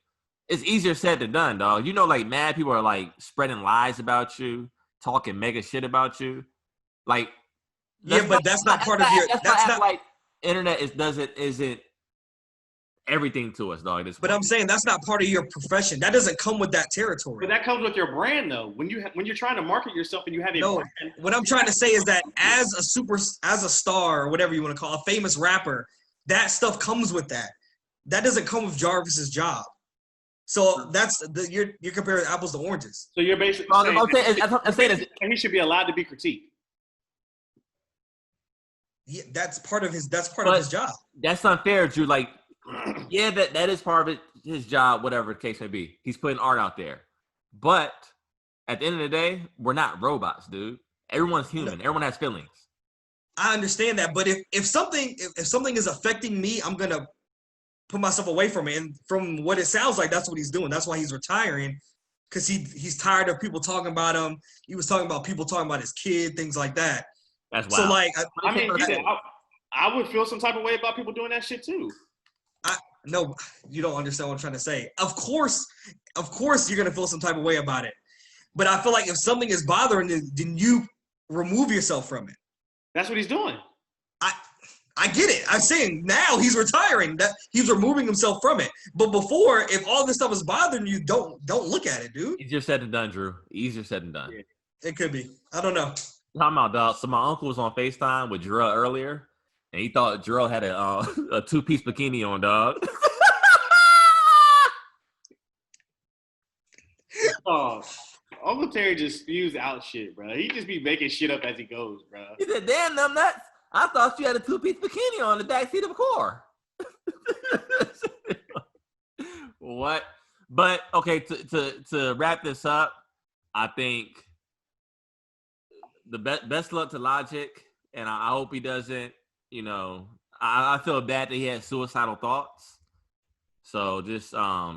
It's easier said than done, dog. You know, like mad people are like spreading lies about you, talking mega shit about you. Like, but that's not part of your. That's not like internet isn't everything to us, dog. But I'm saying that's not part of your profession. That doesn't come with that territory. But that comes with your brand, though. When you're trying to market yourself and you have a brand. What I'm trying to say is that as a star or whatever you want to call a famous rapper, that stuff comes with that. That doesn't come with Jarvis's job. So you're comparing apples to oranges. So you're basically saying he should be allowed to be critiqued. Yeah, that's part of his job. That's unfair, Drew. Like, yeah, that is part of his job, whatever the case may be. He's putting art out there. But at the end of the day, we're not robots, dude. Everyone's human. Everyone has feelings. I understand that, but if something is affecting me, I'm gonna put myself away from it. And from what it sounds like, that's what he's doing. That's why he's retiring, because he's tired of people talking about him. He was talking about people talking about his kid, things like that. That's So wild. like, I mean, I would feel some type of way about people doing that shit too. No, you don't understand what I'm trying to say. Of course, you're gonna feel some type of way about it. But I feel like if something is bothering you, then you remove yourself from it. That's what he's doing. I get it. I'm saying now he's retiring. That he's removing himself from it. But before, if all this stuff is bothering you, don't look at it, dude. Easier said than done, Drew. Easier said than done. Yeah. It could be. I don't know. Time out, dog. So my uncle was on FaceTime with Jorel earlier, and he thought Jorel had a two-piece bikini on, dog. Oh, Uncle Terry just spews out shit, bro. He just be making shit up as he goes, bro. He said, "Damn, them nuts! I thought you had a two-piece bikini on the backseat of a car." What? But okay, to wrap this up, I think the best luck to Logic, and I hope he doesn't. You know, I feel bad that he had suicidal thoughts. So just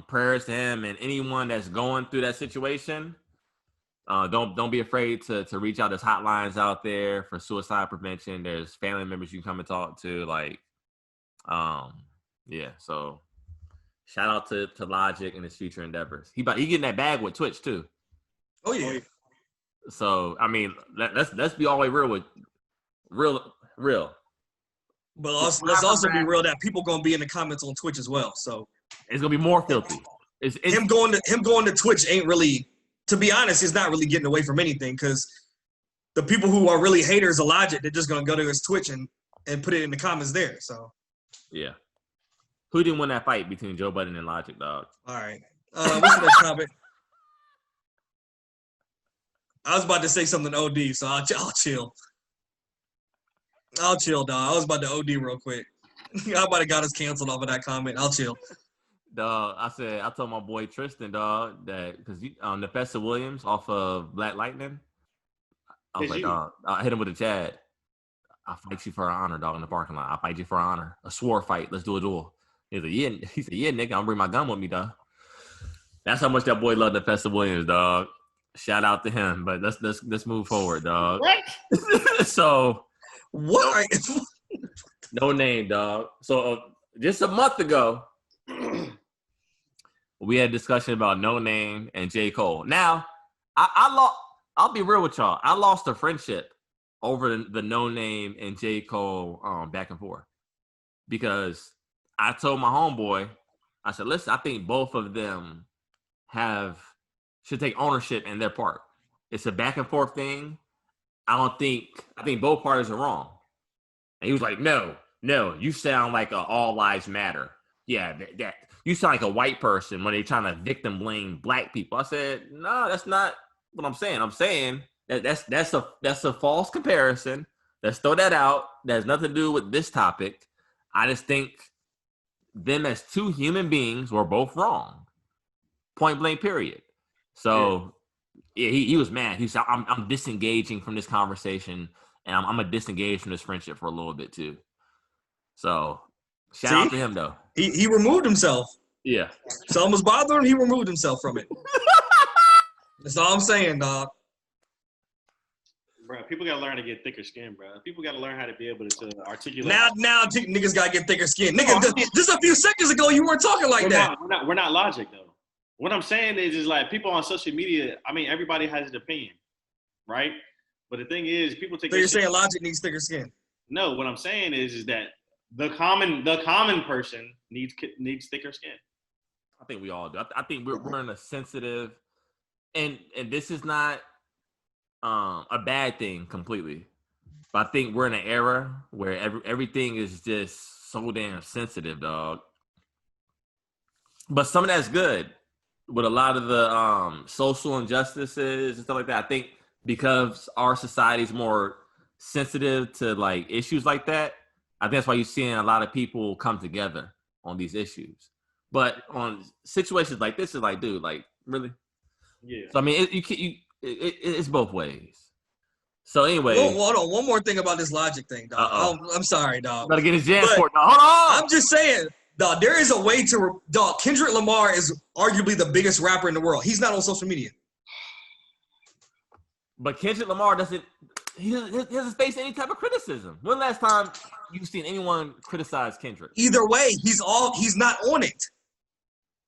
prayers to him and anyone that's going through that situation. Don't be afraid to reach out. There's hotlines out there for suicide prevention. There's family members you can come and talk to. Like, yeah. So shout out to Logic and his future endeavors. He getting that bag with Twitch too. Oh yeah. So I mean, let's be all the way real. But let's also be real that people gonna be in the comments on Twitch as well. So it's gonna be more filthy. It's him going to Twitch ain't really. To be honest, he's not really getting away from anything, because the people who are really haters of Logic, they're just gonna go to his Twitch and put it in the comments there. So yeah. Who didn't win that fight between Joe Budden and Logic, dog? All right. What's the next comment? I was about to say something OD, so I'll chill. I'll chill, dog. I was about to OD real quick. I about to got us canceled off of that comment. I'll chill. Dog, I told my boy Tristan, dog, that because Nefessa Williams off of Black Lightning, I was like, dog, I hit him with a Chad. I'll fight you for an honor, dog, in the parking lot. I'll fight you for an honor. A sword fight. Let's do a duel. He said, yeah, nigga, I'm bring my gun with me, dog. That's how much that boy loved Nefessa Williams, dog. Shout out to him. But let's move forward, dog. What? So what? Noname, dog. So just a month ago, we had a discussion about Noname and J.Cole. Now, I'll be real with y'all. I lost a friendship over the Noname and J.Cole back and forth, because I told my homeboy, I said, listen, I think both of them should take ownership in their part. It's a back and forth thing. I think both parties are wrong. And he was like, no, you sound like all lives matter. Yeah, that you sound like a white person when they're trying to victim blame black people. I said, no, that's not what I'm saying. I'm saying that's a false comparison. Let's throw that out. That has nothing to do with this topic. I just think them as two human beings were both wrong. Point blank, period. So yeah, he was mad. He said, I'm disengaging from this conversation, and I'm gonna disengage from this friendship for a little bit too. So shout out to him though. He removed himself. Yeah. Something was bothering him, he removed himself from it. That's all I'm saying, dog. Bro, people gotta learn to get thicker skin, bro. People gotta learn how to be able to articulate. Now niggas gotta get thicker skin. Nigga, just a few seconds ago, you weren't talking like that. We're not Logic though. What I'm saying is like people on social media. I mean, everybody has an opinion, right? But the thing is, people take. So you're saying Logic needs thicker skin? No, what I'm saying is that the common person needs thicker skin. I think we all do. I think we're in a sensitive, and this is not a bad thing completely, but I think we're in an era where everything is just so damn sensitive, dog. But some of that's good. With a lot of the social injustices and stuff like that, I think because our society is more sensitive to like issues like that, I think that's why you're seeing a lot of people come together on these issues. But on situations like this, it's like, dude, like really? Yeah. So I mean, it's both ways. So anyway, hold on. One more thing about this Logic thing, dog. I'm sorry, dog. Gotta get his jam But for it, dog. Hold on. I'm just saying, dog. There is a way to, dog. Kendrick Lamar is arguably the biggest rapper in the world. He's not on social media. But Kendrick Lamar doesn't face any type of criticism. When last time you've seen anyone criticize Kendrick? Either way, he's not on it.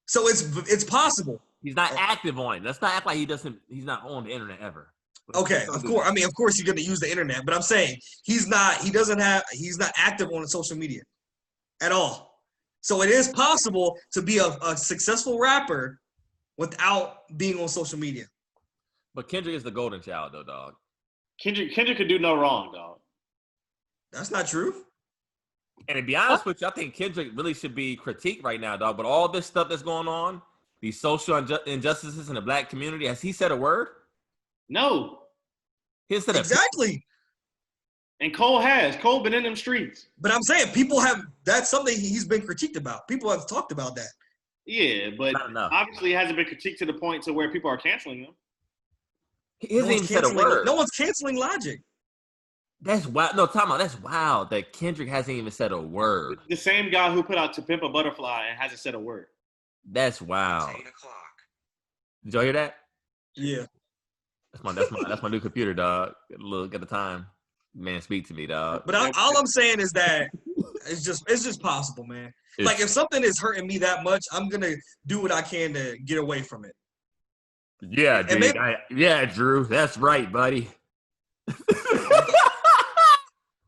So it's possible. He's not active on it. Let's not act like he's not on the internet ever. Okay, of course. I mean, of course, you're going to use the internet, but I'm saying he's not active on social media at all. So it is possible to be a successful rapper without being on social media. But Kendrick is the golden child, though, dog. Kendrick could do no wrong, dog. That's not true. And to be honest with you, I think Kendrick really should be critiqued right now, dog. But all this stuff that's going on, these social injustices in the black community, has he said a word? No. He said exactly. And Cole been in them streets. But I'm saying that's something he's been critiqued about. People have talked about that. Yeah, but obviously it hasn't been critiqued to the point to where people are canceling him. He hasn't even said a word. No one's canceling Logic. That's wild. No, time out. That's wild that Kendrick hasn't even said a word. The same guy who put out To Pimp a Butterfly and hasn't said a word. That's wild. 10 o'clock. Did y'all hear that? Yeah. That's my new computer, dog. Look at the time. Man, speak to me, dog. But all I'm saying is that it's just possible, man. Like if something is hurting me that much, I'm gonna do what I can to get away from it. Yeah, dude. Drew. That's right, buddy.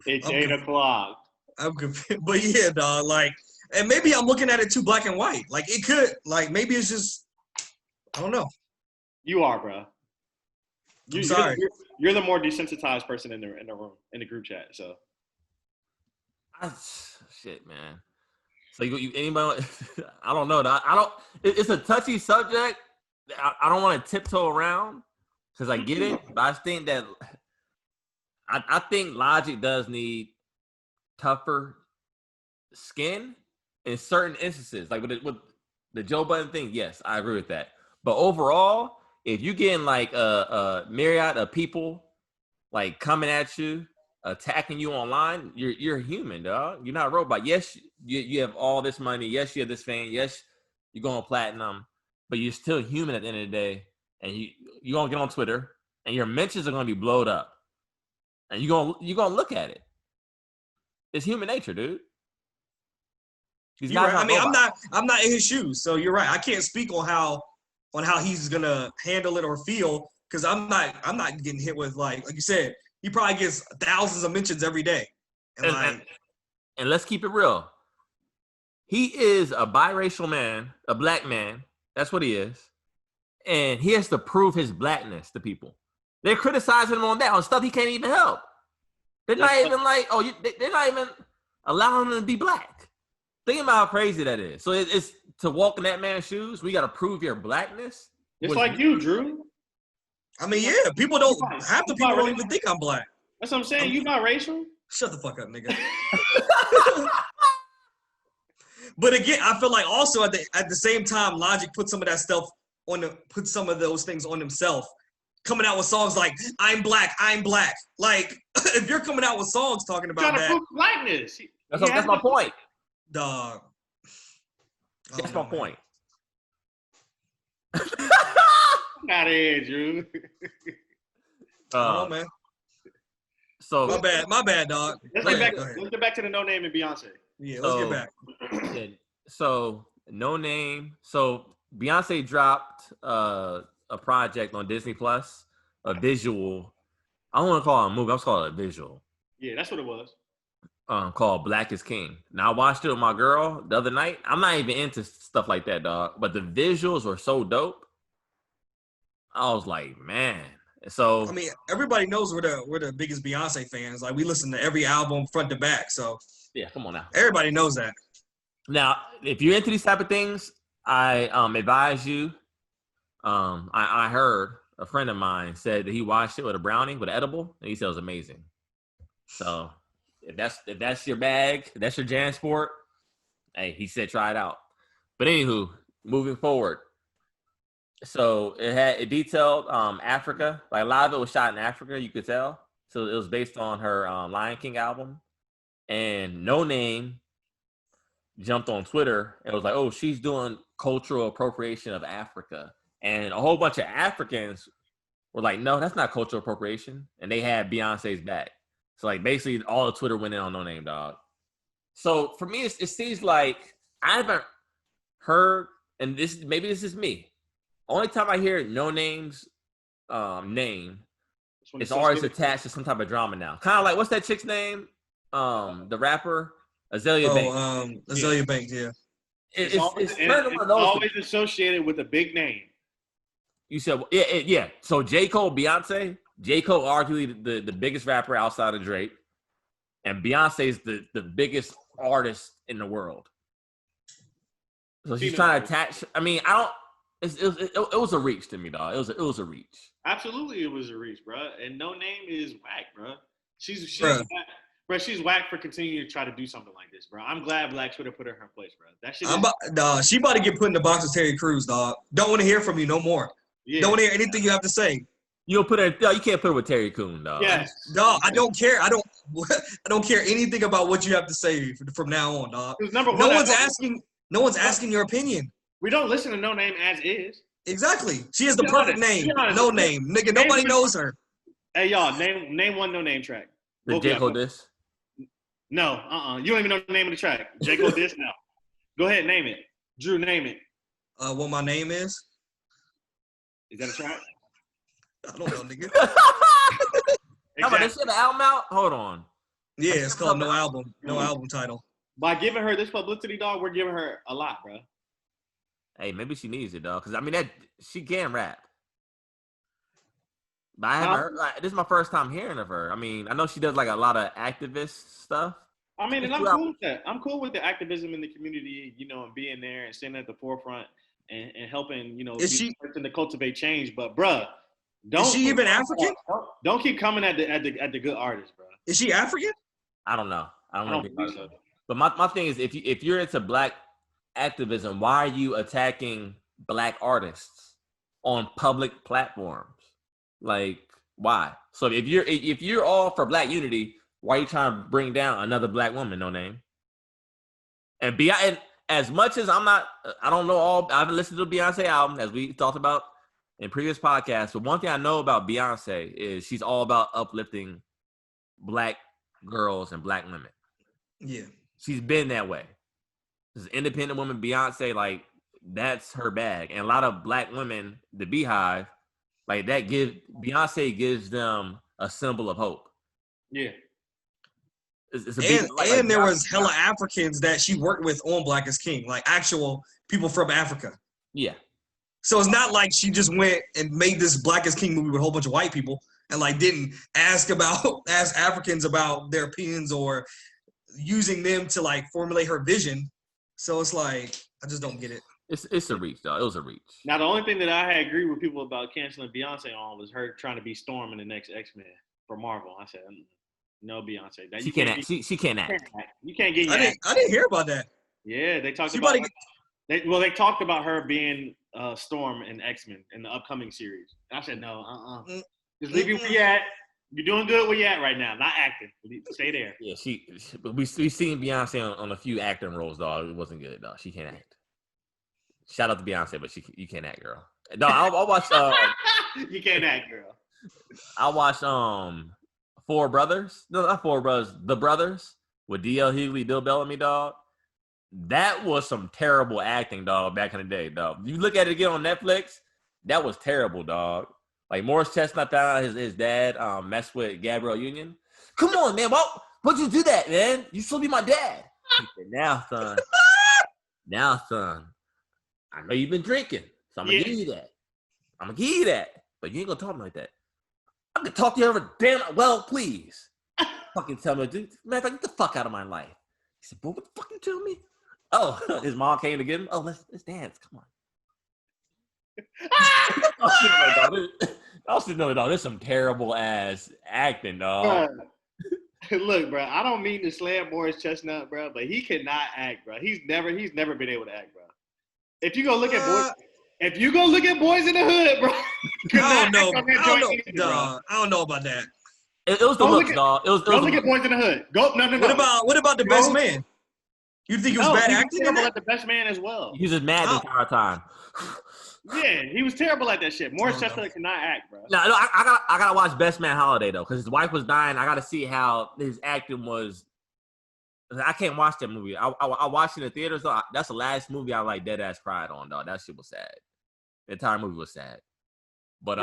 It's 8 o'clock. I'm confused. But yeah, dog. Like, and maybe I'm looking at it too black and white. Like it could, like maybe it's just, I don't know. You are, bro. I'm sorry. You're the more desensitized person in the room, in the group chat. So, shit, man. So you anybody? I don't know. It's a touchy subject. I don't want to tiptoe around because I get it, but I think that I think Logic does need tougher skin in certain instances, like with the Joe Budden thing. Yes, I agree with that. But overall, if you're getting like a myriad of people like coming at you, attacking you online, you're human, dog. You're not a robot. Yes, you have all this money. Yes, you have this fame. Yes, you're going platinum, but you're still human at the end of the day. And you're gonna get on Twitter, and your mentions are gonna be blowed up, and you're gonna look at it. It's human nature, dude. You're right. I mean, I'm not in his shoes, so you're right. I can't speak on how he's gonna handle it or feel because I'm not getting hit with like you said. He probably gets thousands of mentions every day, and let's keep it real. He is a biracial man, a black man. That's what he is, and he has to prove his blackness to people. They're criticizing him on stuff he can't even help. They're not even like, they're not even allowing him to be black. Think about how crazy that is. So it's to walk in that man's shoes, we got to prove your blackness. It's like you, Drew. I mean, yeah, people don't, half the people don't even think I'm black. That's what I'm saying. You not racial? Shut the fuck up, nigga. But again, I feel like also at the same time, Logic put some of that stuff put some of those things on himself. Coming out with songs like I'm black. Like if you're coming out with songs talking about that, prove blackness. That's my point. Dog. That's my point. Out of here, Drew. Man. So my bad, dog. Let's get back to the Noname and Beyonce. Yeah, let's get back. So Noname. So Beyonce dropped a project on Disney Plus, a visual. I don't want to call it a movie. I'm just calling it a visual. Yeah, that's what it was. Called Black is King. Now I watched it with my girl the other night. I'm not even into stuff like that, dog. But the visuals were so dope. I was like, man. So I mean, everybody knows we're the biggest Beyonce fans. Like we listen to every album front to back. So yeah, come on now. Everybody knows that. Now, if you're into these type of things, I advise you. I heard a friend of mine said that he watched it with a brownie, with an edible, and he said it was amazing. So if that's your bag, if that's your jam sport, hey, he said try it out. But anywho, moving forward. So it detailed Africa. Like a lot of it was shot in Africa, you could tell. So it was based on her Lion King album. And Noname jumped on Twitter and was like, "Oh, she's doing cultural appropriation of Africa." And a whole bunch of Africans were like, "No, that's not cultural appropriation." And they had Beyonce's back. So like basically all of Twitter went in on Noname, dog. So for me, it seems like I haven't heard, and maybe this is me. Only time I hear Noname's name, it's always attached to some type of drama now. Kind of like, what's that chick's name? The rapper Azalea Banks. Azalea Banks, yeah. It's always associated with a big name. You said, yeah. So J.Cole, Beyonce. J.Cole arguably the biggest rapper outside of Drake, and Beyonce is the biggest artist in the world. So she's trying to attach. I mean, I don't. It was a reach to me, dog. It was a reach. Absolutely, it was a reach, bro. And Noname is whack, bro. She's whack. Bro, she's whack for continuing to try to do something like this, bro. I'm glad Black Twitter put her in her place, bro. That shit. She about to get put in the box with Terry Crews, dog. Don't want to hear from you no more. Yeah. Don't want to hear anything you have to say. You don't put her. You can't put her with Terry Coon, dog. Yes. Dog, I don't care. I don't care anything about what you have to say from now on, dog. No one's asking your opinion. We don't listen to Noname as is. Exactly. She is the perfect name. Noname, nigga. Nobody knows her. Hey, y'all, name one Noname track. The J.Cole diss? No, You don't even know the name of the track. J.Cole diss? No. Go ahead, name it. Drew, name it. What my name is? Is that a track? I don't know, nigga. How about this shit, the album out? Hold on. Yeah, it's called No Album. No album title. By giving her this publicity, dog, we're giving her a lot, bro. Hey, maybe she needs it, dog. Because, I mean, she can rap. But I haven't heard, this is my first time hearing of her. I mean, I know she does, like, a lot of activist stuff. I mean, and I'm cool with that. I'm cool with the activism in the community, you know, and being there and standing at the forefront and helping, you know, to cultivate change. But, bruh, is she even African? Don't keep coming at the good artists, bro. Is she African? I don't know. I don't think so. But my thing is, if you're into black activism, why are you attacking black artists on public platforms? Like, why? So if you're all for black unity, why are you trying to bring down another black woman? Noname. And as much as I don't know all. I haven't listened to the Beyonce album as we talked about in previous podcasts. But one thing I know about Beyonce is she's all about uplifting black girls and black women. Yeah. She's been that way. This independent woman, Beyonce, like, that's her bag. And a lot of black women, the Beehive, like, Beyonce gives them a symbol of hope. Yeah. And there was hella Africans that she worked with on Black is King, like actual people from Africa. Yeah. So it's not like she just went and made this Black is King movie with a whole bunch of white people and like didn't ask Africans about their opinions or using them to like formulate her vision. So it's like, I just don't get it. It's a reach, though. It was a reach. Now, the only thing that I had agreed with people about canceling Beyonce on was her trying to be Storm in the next X-Men for Marvel. I said, no, Beyonce. She can't act. She can't act. You can't get. I didn't hear about that. Yeah, they talked about. They talked about her being Storm in X-Men in the upcoming series. And I said, no, just leave you where you at. You're doing good where you at right now. Not acting. Stay there. Yeah, we seen Beyonce on a few acting roles, dog. It wasn't good, dog. She can't act. Shout out to Beyonce, but you can't act, girl. No, I'll watch. You can't act, girl. I watched Four Brothers. No, not Four Brothers. The Brothers with D.L. Hughley, Bill Bellamy, dog. That was some terrible acting, dog. Back in the day, dog. You look at it again on Netflix. That was terrible, dog. Like Morris Chestnut found out his dad messed with Gabrielle Union. Come on, man. Why'd you do that, man? You should be my dad. He said, now, son. I know you've been drinking, so I'm gonna give you that. But you ain't gonna talk to me like that. I'm gonna talk to you over damn well, please. Fucking tell me, dude. Man, get the fuck out of my life. He said, boy, what the fuck you tell me? Oh, his mom came to get him. Oh, let's dance. Come on. I was sitting there, dog. There's some terrible ass acting, dog. Look, bro, I don't mean to slam Morris Chestnut, bro, but he cannot act, bro. He's never been able to act, bro. If you go look at Boys in the Hood, bro, I don't know about that. It was the looks, dog. It was Go look the at Boys in the Hood. Go. No. What about the best man? You think he was bad he acting? was terrible at the best man as well. He was just mad the entire time. Yeah, he was terrible at that shit. Morris Chestnut cannot act, bro. No, I gotta watch Best Man Holiday though, because his wife was dying. I gotta see how his acting was. I can't watch that movie. I watched it in the theaters though. That's the last movie I like dead ass cried on, dog. That shit was sad. The entire movie was sad. But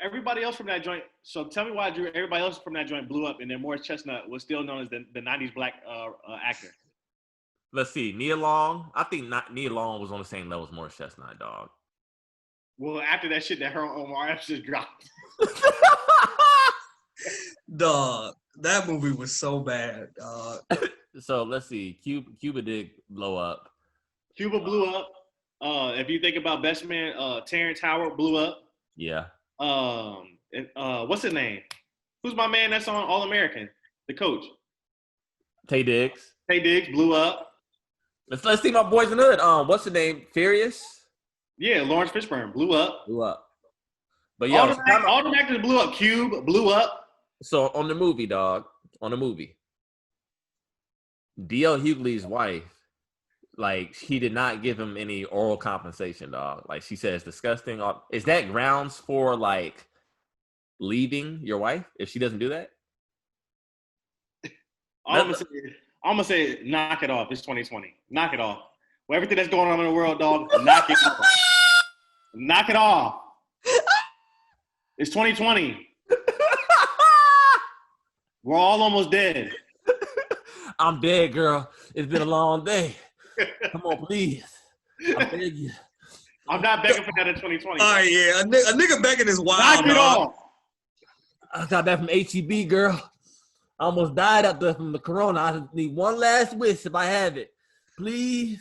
everybody else from that joint. So tell me why everybody else from that joint blew up, and then Morris Chestnut was still known as the '90s black actor. Let's see, Nia Long. I think Nia Long was on the same level as Morris Chestnut, dog. Well, after that shit that her Omar Epps just dropped. Dog, that movie was so bad, dog. So let's see. Cuba did blow up. Cuba blew up. If you think about Best Man, Terrence Howard blew up. Yeah. What's his name? Who's my man that's on All American? The coach. Tay Diggs. Tay Diggs blew up. Let's see my boys in the hood. What's the name? Furious? Yeah, Lawrence Fishburne blew up. But all the actors blew up. Cube blew up. So on the movie, dog, D.L. Hughley's wife, like, she did not give him any oral compensation, dog. Like, she said it's disgusting. Is that grounds for, like, leaving your wife if she doesn't do that? I'm gonna say, knock it off. It's 2020. Knock it off. With everything that's going on in the world, dog, knock it off. Knock it off. It's 2020. We're all almost dead. I'm dead, girl. It's been a long day. Come on, please. I beg you. I'm not begging for that in 2020. All right, yeah. A nigga begging is wild. Knock it off. I got that from HEB, girl. I almost died from the corona. I need one last wish if I have it. Please.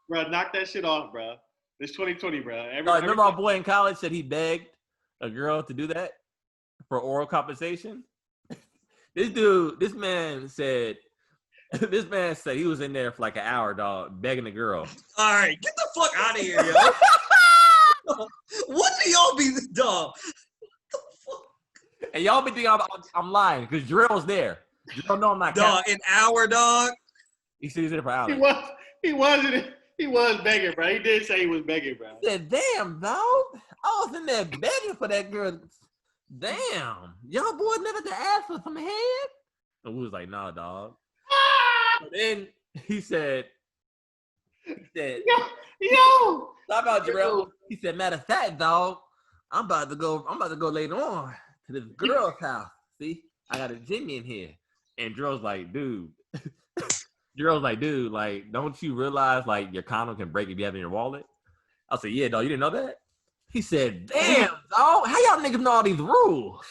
Bro, knock that shit off, bro. It's 2020, bro. Remember our boy in college said he begged a girl to do that for oral compensation? This man said he was in there for like an hour, dog, begging a girl. All right, get the fuck out of here, yo. What do y'all be, dog? And y'all be thinking I'm lying because Jorel's there. Jorel know I'm not. Dog, an hour, dog. He said he's in there for hours. He was begging, bro. He did say he was begging, bro. He said, damn, dog. I was in there begging for that girl. Damn. Y'all boys never to ask for some head? And we was like, nah, dog. But then he said, yo. Talk about Jorel. He said, matter of fact, dog, I'm about to go later on to this girl's house. See, I got a Jimmy in here. And Jorel's like, dude, like, don't you realize, like, your condom can break if you have it in your wallet? I said, yeah, dog, you didn't know that? He said, damn, dog, how y'all niggas know all these rules?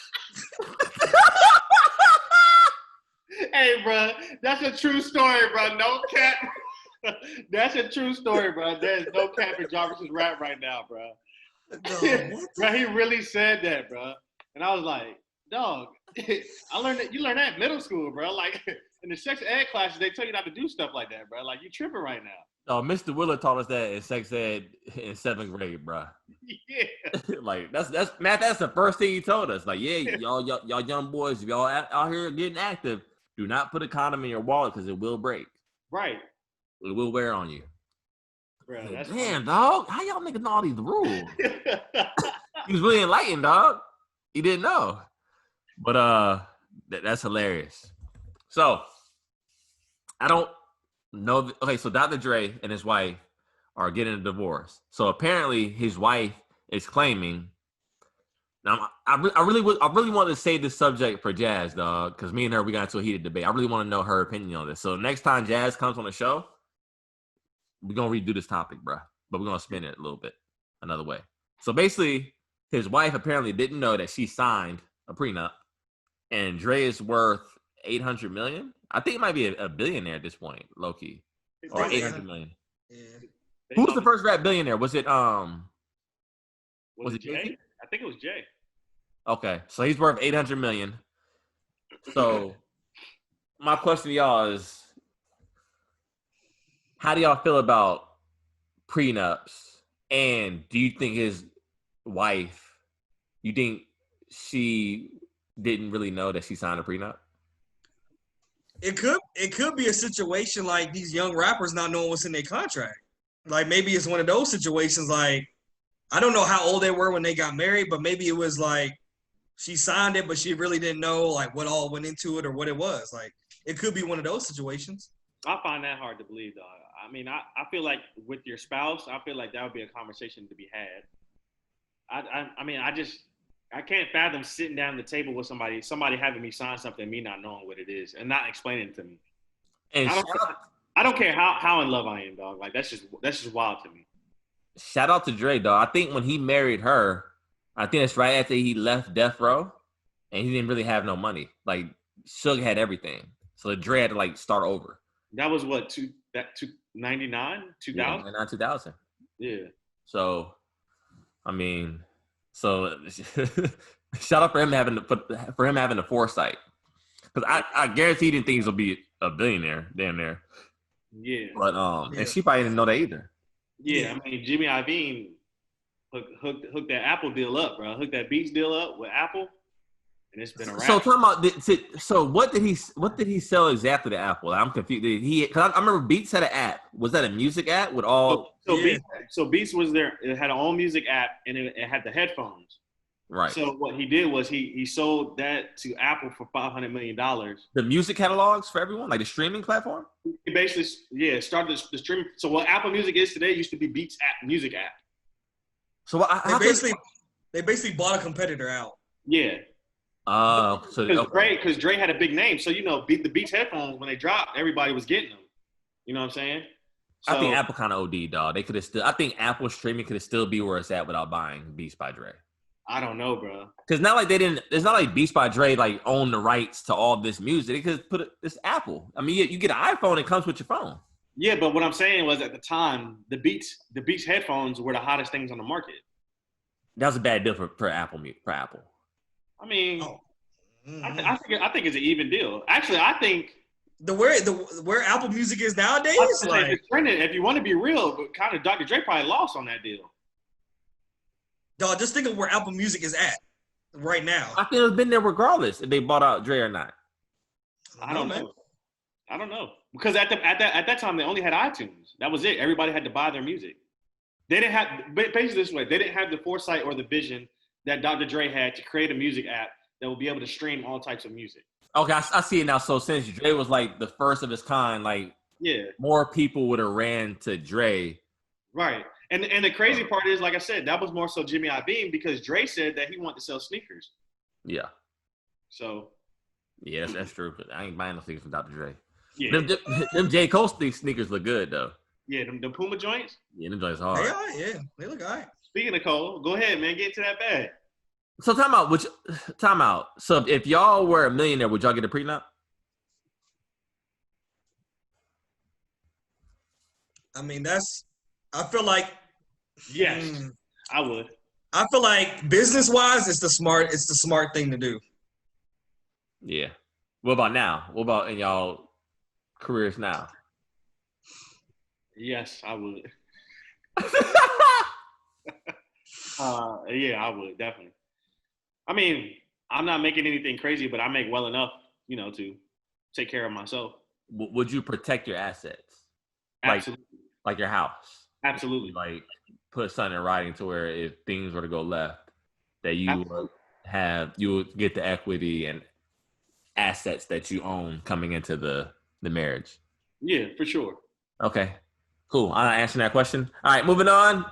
Hey, bro, that's a true story, bro. No cap. That's a true story, bro. There's no cap in Jarvis's rap right now, bro. Bro, he really said that, bro. And I was like, dog, I learned that. You learned that in middle school, bro. Like, in the sex ed classes, they tell you not to do stuff like that, bro. Like, you tripping right now. Oh, Mr. Willard taught us that in sex ed in 7th grade, bro. Yeah. Like, that's Matt. That's the first thing he told us. Like, yeah, y'all young boys, if y'all out here getting active, do not put a condom in your wallet because it will break. Right. It will wear on you. Bro, like, that's damn, dog. How y'all niggas know all these rules? He was really enlightened, dog. He didn't know. But that's hilarious. So I don't know. Okay, so Dr. Dre and his wife are getting a divorce. So apparently his wife is claiming. Now I really wanted to save this subject for Jazz, dog, because me and her, we got into a heated debate. I really want to know her opinion on this. So next time Jazz comes on the show, we're gonna redo this topic, bro. But we're gonna spin it a little bit another way. So basically, his wife apparently didn't know that she signed a prenup, and Dre is worth $800 million. I think it might be a billionaire at this point, low key, or $800 million. Yeah. Who's the first rap billionaire? Was it Was it Jay? I think it was Jay. Okay, so he's worth $800 million. So my question to y'all is, how do y'all feel about prenups? And do you think his wife, you think she didn't really know that she signed a prenup? It could be a situation like these young rappers not knowing what's in their contract. Like maybe it's one of those situations. Like I don't know how old they were when they got married, but maybe it was like she signed it, but she really didn't know like what all went into it or what it was. Like it could be one of those situations. I find that hard to believe, though. I mean, I feel like with your spouse, I feel like that would be a conversation to be had. I mean, I can't fathom sitting down at the table with somebody having me sign something, me not knowing what it is, and not explaining it to me. And I don't care how in love I am, dog. Like that's just wild to me. shout out to Dre, dog. I think when he married her, I think it's right after he left Death Row, and he didn't really have no money. Like Suge had everything, so Dre had to like start over. That was what 99, 2000, yeah, 2000. Yeah. So, I mean, shout out for him having the foresight, because I guarantee he didn't think he'll be a billionaire damn near. Yeah. But and she probably didn't know that either. Yeah, I mean Jimmy Iovine hooked that Apple deal up, bro. Hooked that Beats deal up with Apple, and it's been a wrap. So talking about what did he sell exactly to Apple? I'm confused. Because I remember Beats had an app. Was that a music app with all? So Beats was there. It had an all music app, and it had the headphones. Right. So what he did was he sold that to Apple for $500 million. The music catalogs for everyone, like the streaming platform. He basically started the streaming. So what Apple Music is today used to be Beats app, music app. So they basically bought a competitor out. Yeah. Because Dre had a big name, so the Beats headphones when they dropped, everybody was getting them. You know what I'm saying? So, I think Apple kind of OD, dog. They could have still. I think Apple streaming could have still be where it's at without buying Beats by Dre. I don't know, bro. Because not like they didn't. It's not like Beats by Dre like own the rights to all this music. They could put it's Apple. I mean, you get an iPhone, it comes with your phone. Yeah, but what I'm saying was at the time, the Beats headphones were the hottest things on the market. That was a bad deal for Apple. I mean, I think it's an even deal. Actually, I think where Apple Music is nowadays, if you want to be real, but kind of Dr. Dre probably lost on that deal. Dog, just think of where Apple Music is at right now. I think it's been there regardless if they bought out Dre or not. I don't know because at that time they only had iTunes. That was it. Everybody had to buy their music. They didn't have basically this way. They didn't have the foresight or the vision that Dr. Dre had to create a music app that would be able to stream all types of music. Okay, I see it now. So since Dre was like the first of his kind, like more people would have ran to Dre. Right. And the crazy part is, like I said, that was more so Jimmy Iovine because Dre said that he wanted to sell sneakers. Yeah. So. Yeah, that's true. But I ain't buying no sneakers from Dr. Dre. Yeah. Them J.Cole sneakers look good though. Yeah, them Puma joints. Yeah, them joints hard. They are, yeah. They look all right. Speaking of Cole, go ahead, man. Get into that bag. So time out. So if y'all were a millionaire, would y'all get a prenup? I mean, I feel like yes, I would. I feel like business-wise, it's the smart thing to do. Yeah. What about now? What about in y'all careers now? Yes, I would. Yeah, I would definitely. I mean, I'm not making anything crazy, but I make well enough, to take care of myself. Would you protect your assets? Absolutely. Like your house? Absolutely. Like put something in writing to where if things were to go left, that you would get the equity and assets that you own coming into the marriage. Yeah, for sure. Okay. Cool. I'm not answering that question. All right, moving on.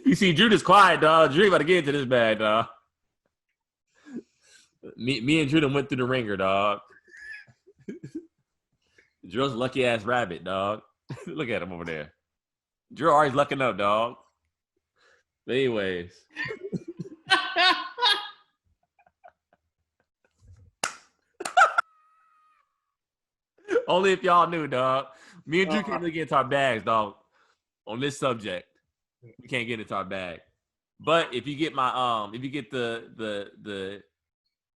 You see, Drew is quiet, dog. Drew about to get into this bag, dog. Me and Drew done went through the ringer, dog. Drew's a lucky ass rabbit, dog. Look at him over there. Drew always lucking up, dog. But anyways. Only if y'all knew, dog. Me and Drew can't really get into our bags, dog. On this subject, we can't get into our bag. But if you get the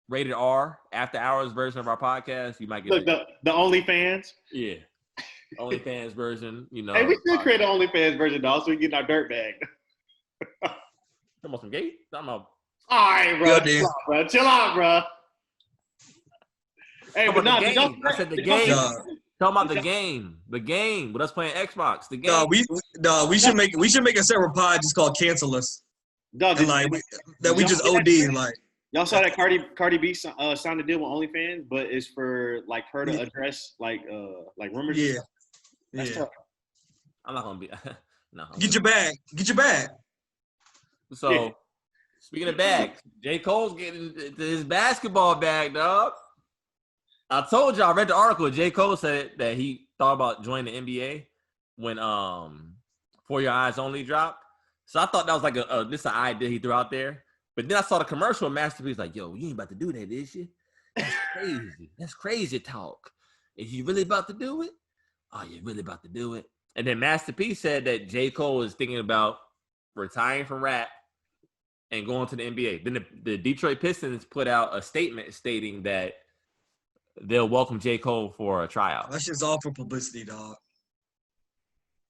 rated R after hours version of our podcast, you might get the OnlyFans. Yeah, OnlyFans version. Hey, we should create an OnlyFans version, dog, so we get our dirt bag. Talking about some gay? Talking about All right, bro. Chill out, bro. Hey, but no, I said the game. Talking about the game. The game. With us playing Xbox. The game. We should make a separate pod just called Cancel Us. Dog, we just OD like. Y'all saw that Cardi B signed a deal with OnlyFans, but it's for like her to address like rumors. Yeah. That's tough. I'm not gonna be. No. Get your bag. So, speaking of bags, J. Cole's getting his basketball bag, dog. I told you, I read the article. J. Cole said that he thought about joining the NBA when For Your Eyes Only dropped. So I thought that was like this an idea he threw out there. But then I saw the commercial and Master P's like, yo, you ain't about to do that, is you? That's crazy. That's crazy talk. Is you really about to do it? Oh, you really about to do it? And then Master P said that J. Cole is thinking about retiring from rap and going to the NBA. Then the Detroit Pistons put out a statement stating that they'll welcome J. Cole for a tryout. That shit's all for publicity, dog.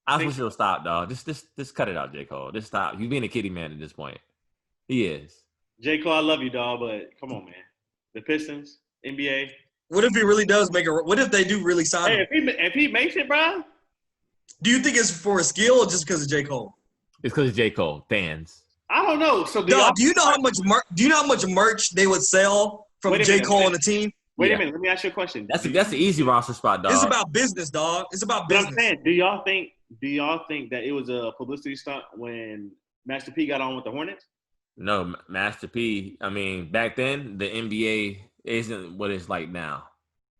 I wish you'll stop, dog. Just cut it out, J. Cole. Just stop. You're being a kiddie man at this point. He is. J. Cole, I love you, dog, but come on, man. The Pistons, NBA. What if he really does what if they do really sign him? If he makes it, bro. Do you think it's for a skill or just because of J. Cole? It's because of J. Cole fans. I don't know. So do you know how much merch they would sell from J. Cole on the team? Wait a minute. Let me ask you a question. That's the easy roster spot, dog. It's about business, dog. It's about business. I'm saying, do y'all think that it was a publicity stunt when Master P got on with the Hornets? No, Master P. I mean, back then the NBA isn't what it's like now.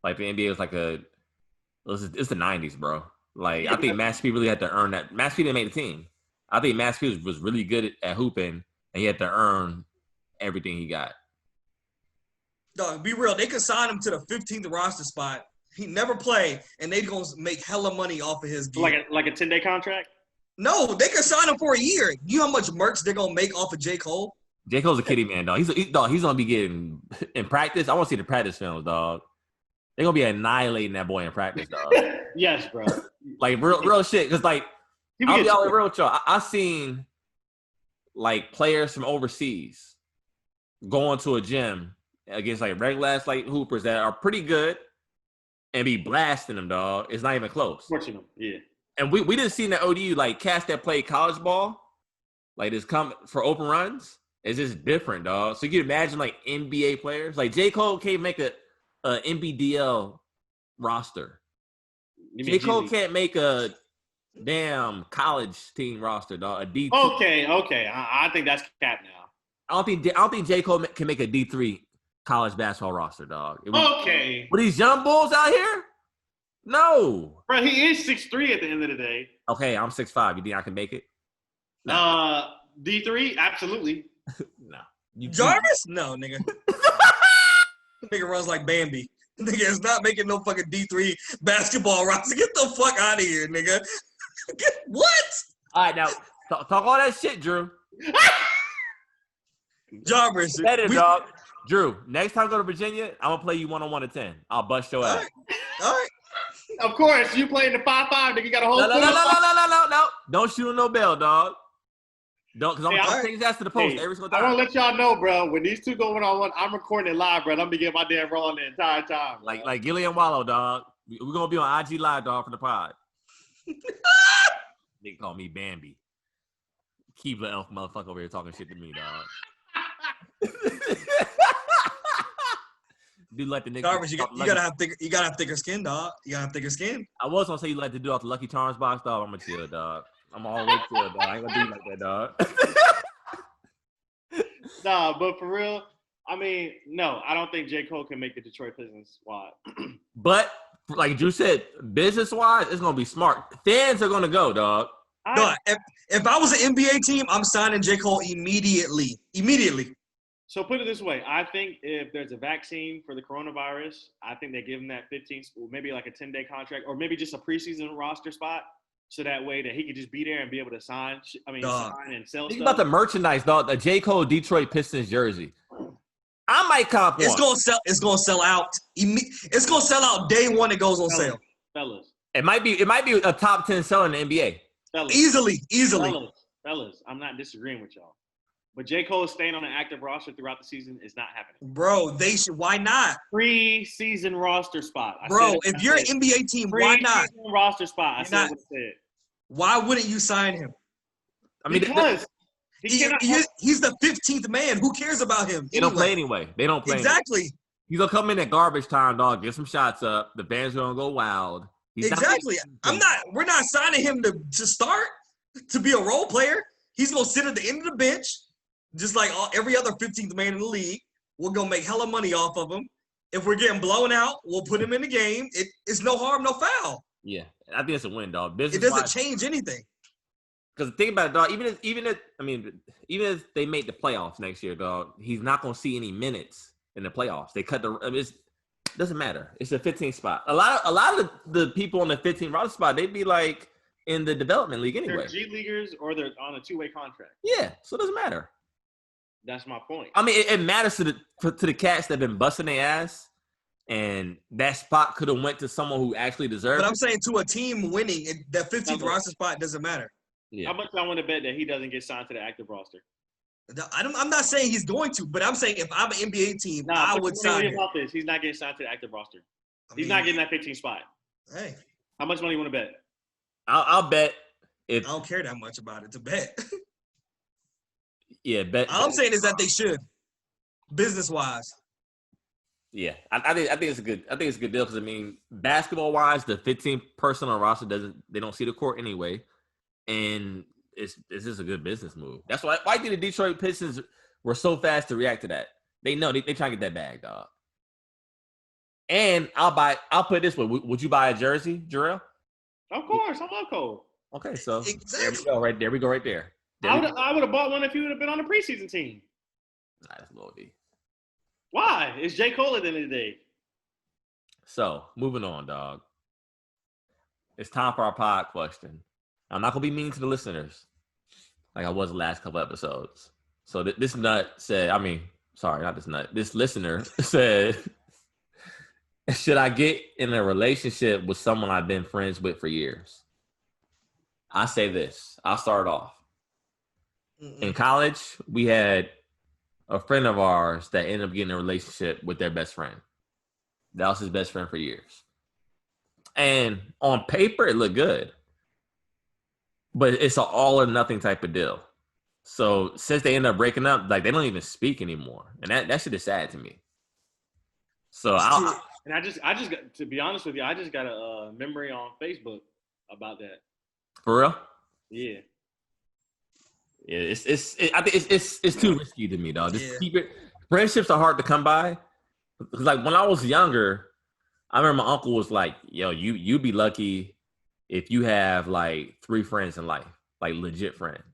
Like the NBA was like it's the 90s, bro. Like I think Master P really had to earn that. Master P didn't make the team. I think Master P was really good at hooping, and he had to earn everything he got. Dog, be real. They could sign him to the 15th roster spot. He never played, and they gonna make hella money off of his gear. Like a 10-day contract? No, they could sign him for a year. You know how much merch they're gonna make off of J. Cole? J. Cole's a kiddie man, dog. He's gonna be getting in practice. I want to see the practice films, dog. They're gonna be annihilating that boy in practice, dog. Yes, bro. Like real shit. Cause like I'll be all real with y'all. I seen like players from overseas going to a gym against like regular ass like hoopers that are pretty good and be blasting them, dog. It's not even close. Torching them, yeah. And we didn't see that ODU like cats that play college ball, like this come for open runs. It's just different, dog. So you can imagine like NBA players, like J. Cole can't make a NBDL roster. J. Cole can't make a damn college team roster, dog. A D. Okay. I think that's cap now. I don't think J. Cole can make a D3 college basketball roster, dog. Okay. Were these young bulls out here? No. Bro, he is 6'3" at the end of the day. Okay, I'm 6'5". You think I can make it? No. D3? Absolutely. No. Jarvis? No, nigga. Nigga runs like Bambi. Nigga is not making no fucking D3 basketball roster. Get the fuck out of here, nigga. What? All right, now, talk all that shit, Drew. Jarvis. Better, dog. Drew, next time I go to Virginia, I'm going to play you 1-on-1 at 10. I'll bust your ass. All right. Of course, you playing the 5-5, nigga. You got a whole No. Don't shoot no bell, dog. Don't, because I'm taking his ass to the post every single time. I want to let y'all know, bro, when these two go 1-on-1, I'm recording it live, bro. I'm going to get my damn roll on the entire time. Bro. Like Gilly and Wallow, dog. We're going to be on IG Live, dog, for the pod. They call me Bambi. Keep the elf motherfucker over here talking shit to me, dog. Dude, like the nigga. Jarvis, you gotta have thicker skin, dog. You gotta have thicker skin. I was gonna say you like to do off the Lucky Charms box, dog. I'm gonna chill, dog. I'm always chill, dog. I ain't gonna do like that, dog. Nah, but for real, I mean, no, I don't think J. Cole can make the Detroit Pistons squad. But like Drew said, business-wise, it's gonna be smart. Fans are gonna go, dog. Dog, if I was an NBA team, I'm signing J. Cole immediately. So put it this way. I think if there's a vaccine for the coronavirus, I think they give him that 15, maybe like a 10-day contract, or maybe just a preseason roster spot, so that way that he could just be there and be able to sign and sell Think stuff. about the merchandise, dog. The J. Cole Detroit Pistons jersey. I might cop one. It's gonna sell out. It's gonna sell out day one. It goes on sale. Fellas. It might be a top 10 seller in the NBA. Easily. Fellas, I'm not disagreeing with y'all. But J.Cole staying on an active roster throughout the season is not happening. Bro, they should. Why not? Pre-season roster spot. Bro, if you're an NBA team, why not? Pre-season roster spot. I said what I said. Why wouldn't you sign him? I mean, because he's the 15th man. Who cares about him? They don't play anyway. They don't play exactly. Anyway. He's gonna come in at garbage time, dog. Get some shots up. The band's gonna go wild. Exactly. We're not signing him to start, to be a role player. He's gonna sit at the end of the bench, just like every other 15th man in the league. We're gonna make hella money off of him. If we're getting blown out, we'll put him in the game. It's no harm, no foul. Yeah, I think it's a win, dog. It doesn't change anything. Because think about it, dog. Even if they make the playoffs next year, dog, he's not gonna see any minutes in the playoffs. They cut the. It doesn't matter. It's a 15th spot. A lot of the people on the 15th roster spot, they'd be like in the development league anyway. They're G leaguers or they're on a 2-way contract. Yeah, so it doesn't matter. That's my point. I mean, it matters to the cats that have been busting their ass, and that spot could have went to someone who actually deserved it. But I'm saying to a team winning, that 15th roster spot doesn't matter. Yeah. How much I want to bet that he doesn't get signed to the active roster? I'm not saying he's going to, but I'm saying if I'm an NBA team, I would sign him. About this. He's not getting signed to the active roster. He's not getting that 15th spot. Hey. How much money you want to bet? I'll bet. I don't care that much about it to bet. Yeah, bet. All I'm saying is that they should, business-wise. Yeah, I think it's a good. I think it's a good deal because I mean, basketball-wise, the 15th person on roster they don't see the court anyway, and it's just a good business move. That's why do the Detroit Pistons were so fast to react to that? They know they try to get that bag, dog. And I'll put it this way: would you buy a jersey, Jorel? Of course, I'm local. Okay, so exactly. There we go right there. I would have bought one if he would have been on the preseason team. Nah, that's low D. Why? It's J.Cole at the end of the day. So, moving on, dog. It's time for our pod question. I'm not going to be mean to the listeners like I was the last couple episodes. So, this nut said, this listener said, should I get in a relationship with someone I've been friends with for years? I say this. I'll start off. In college, we had a friend of ours that ended up getting a relationship with their best friend. That was his best friend for years. And on paper, it looked good. But it's an all or nothing type of deal. So since they end up breaking up, like they don't even speak anymore. And that shit is sad to me. So I just got, to be honest with you, I just got a memory on Facebook about that. For real? Yeah. Yeah, I think it's too risky to me, dog. Just keep it. Friendships are hard to come by. Like when I was younger, I remember my uncle was like, "Yo, you be lucky if you have like 3 friends in life, like legit friends."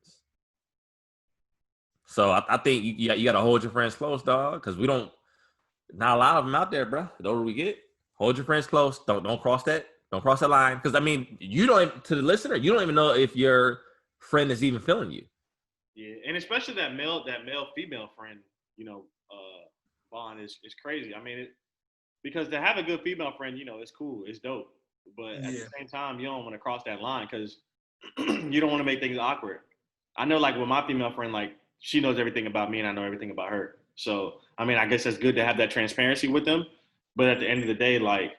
So I think you got to hold your friends close, dog, because not a lot of them out there, bro. The older we get, hold your friends close. Don't cross that. Don't cross that line, because I mean, to the listener, you don't even know if your friend is even feeling you. Yeah, and especially that male female friend, bond is crazy. I mean, because to have a good female friend, it's cool, it's dope. But at the same time, you don't want to cross that line because you don't want to make things awkward. I know, like with my female friend, like she knows everything about me and I know everything about her. So I mean, I guess it's good to have that transparency with them. But at the end of the day, like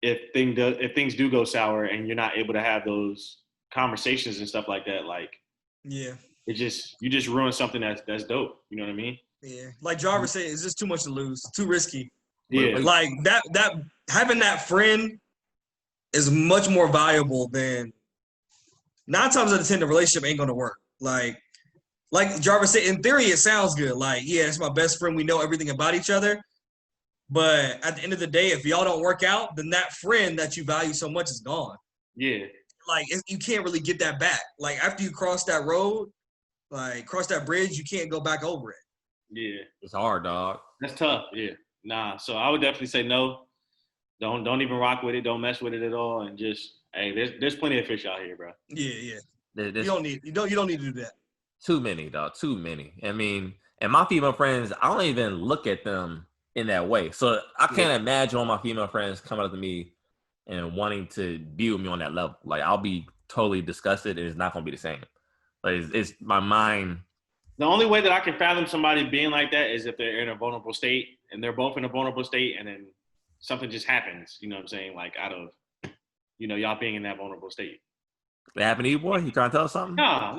if things do go sour and you're not able to have those conversations and stuff like that, like you just ruin something that's dope. You know what I mean? Yeah. Like Jarvis said, it's just too much to lose. Too risky. Yeah. Like that having that friend is much more valuable than 9 times out of 10 the relationship ain't gonna work. Like Jarvis said, in theory it sounds good. Like, yeah, it's my best friend. We know everything about each other. But at the end of the day, if y'all don't work out, then that friend that you value so much is gone. Yeah. Like you can't really get that back. Like after you cross that road, cross that bridge, you can't go back over it. Yeah. It's hard, dog. That's tough. Yeah. Nah. So I would definitely say no. Don't even rock with it. Don't mess with it at all. And just, hey, there's plenty of fish out here, bro. Yeah. You don't need to do that. Too many, dog. Too many. I mean, and my female friends, I don't even look at them in that way. So I can't imagine all my female friends coming up to me and wanting to be with me on that level. Like I'll be totally disgusted and it's not gonna be the same. Like it's my mind The only way that I can fathom somebody being like that is if they're in a vulnerable state and they're both in a vulnerable state and then something just happens, you know what I'm saying? Like out of, y'all being in that vulnerable state. What happened to you, boy? You trying to tell us something? Nah,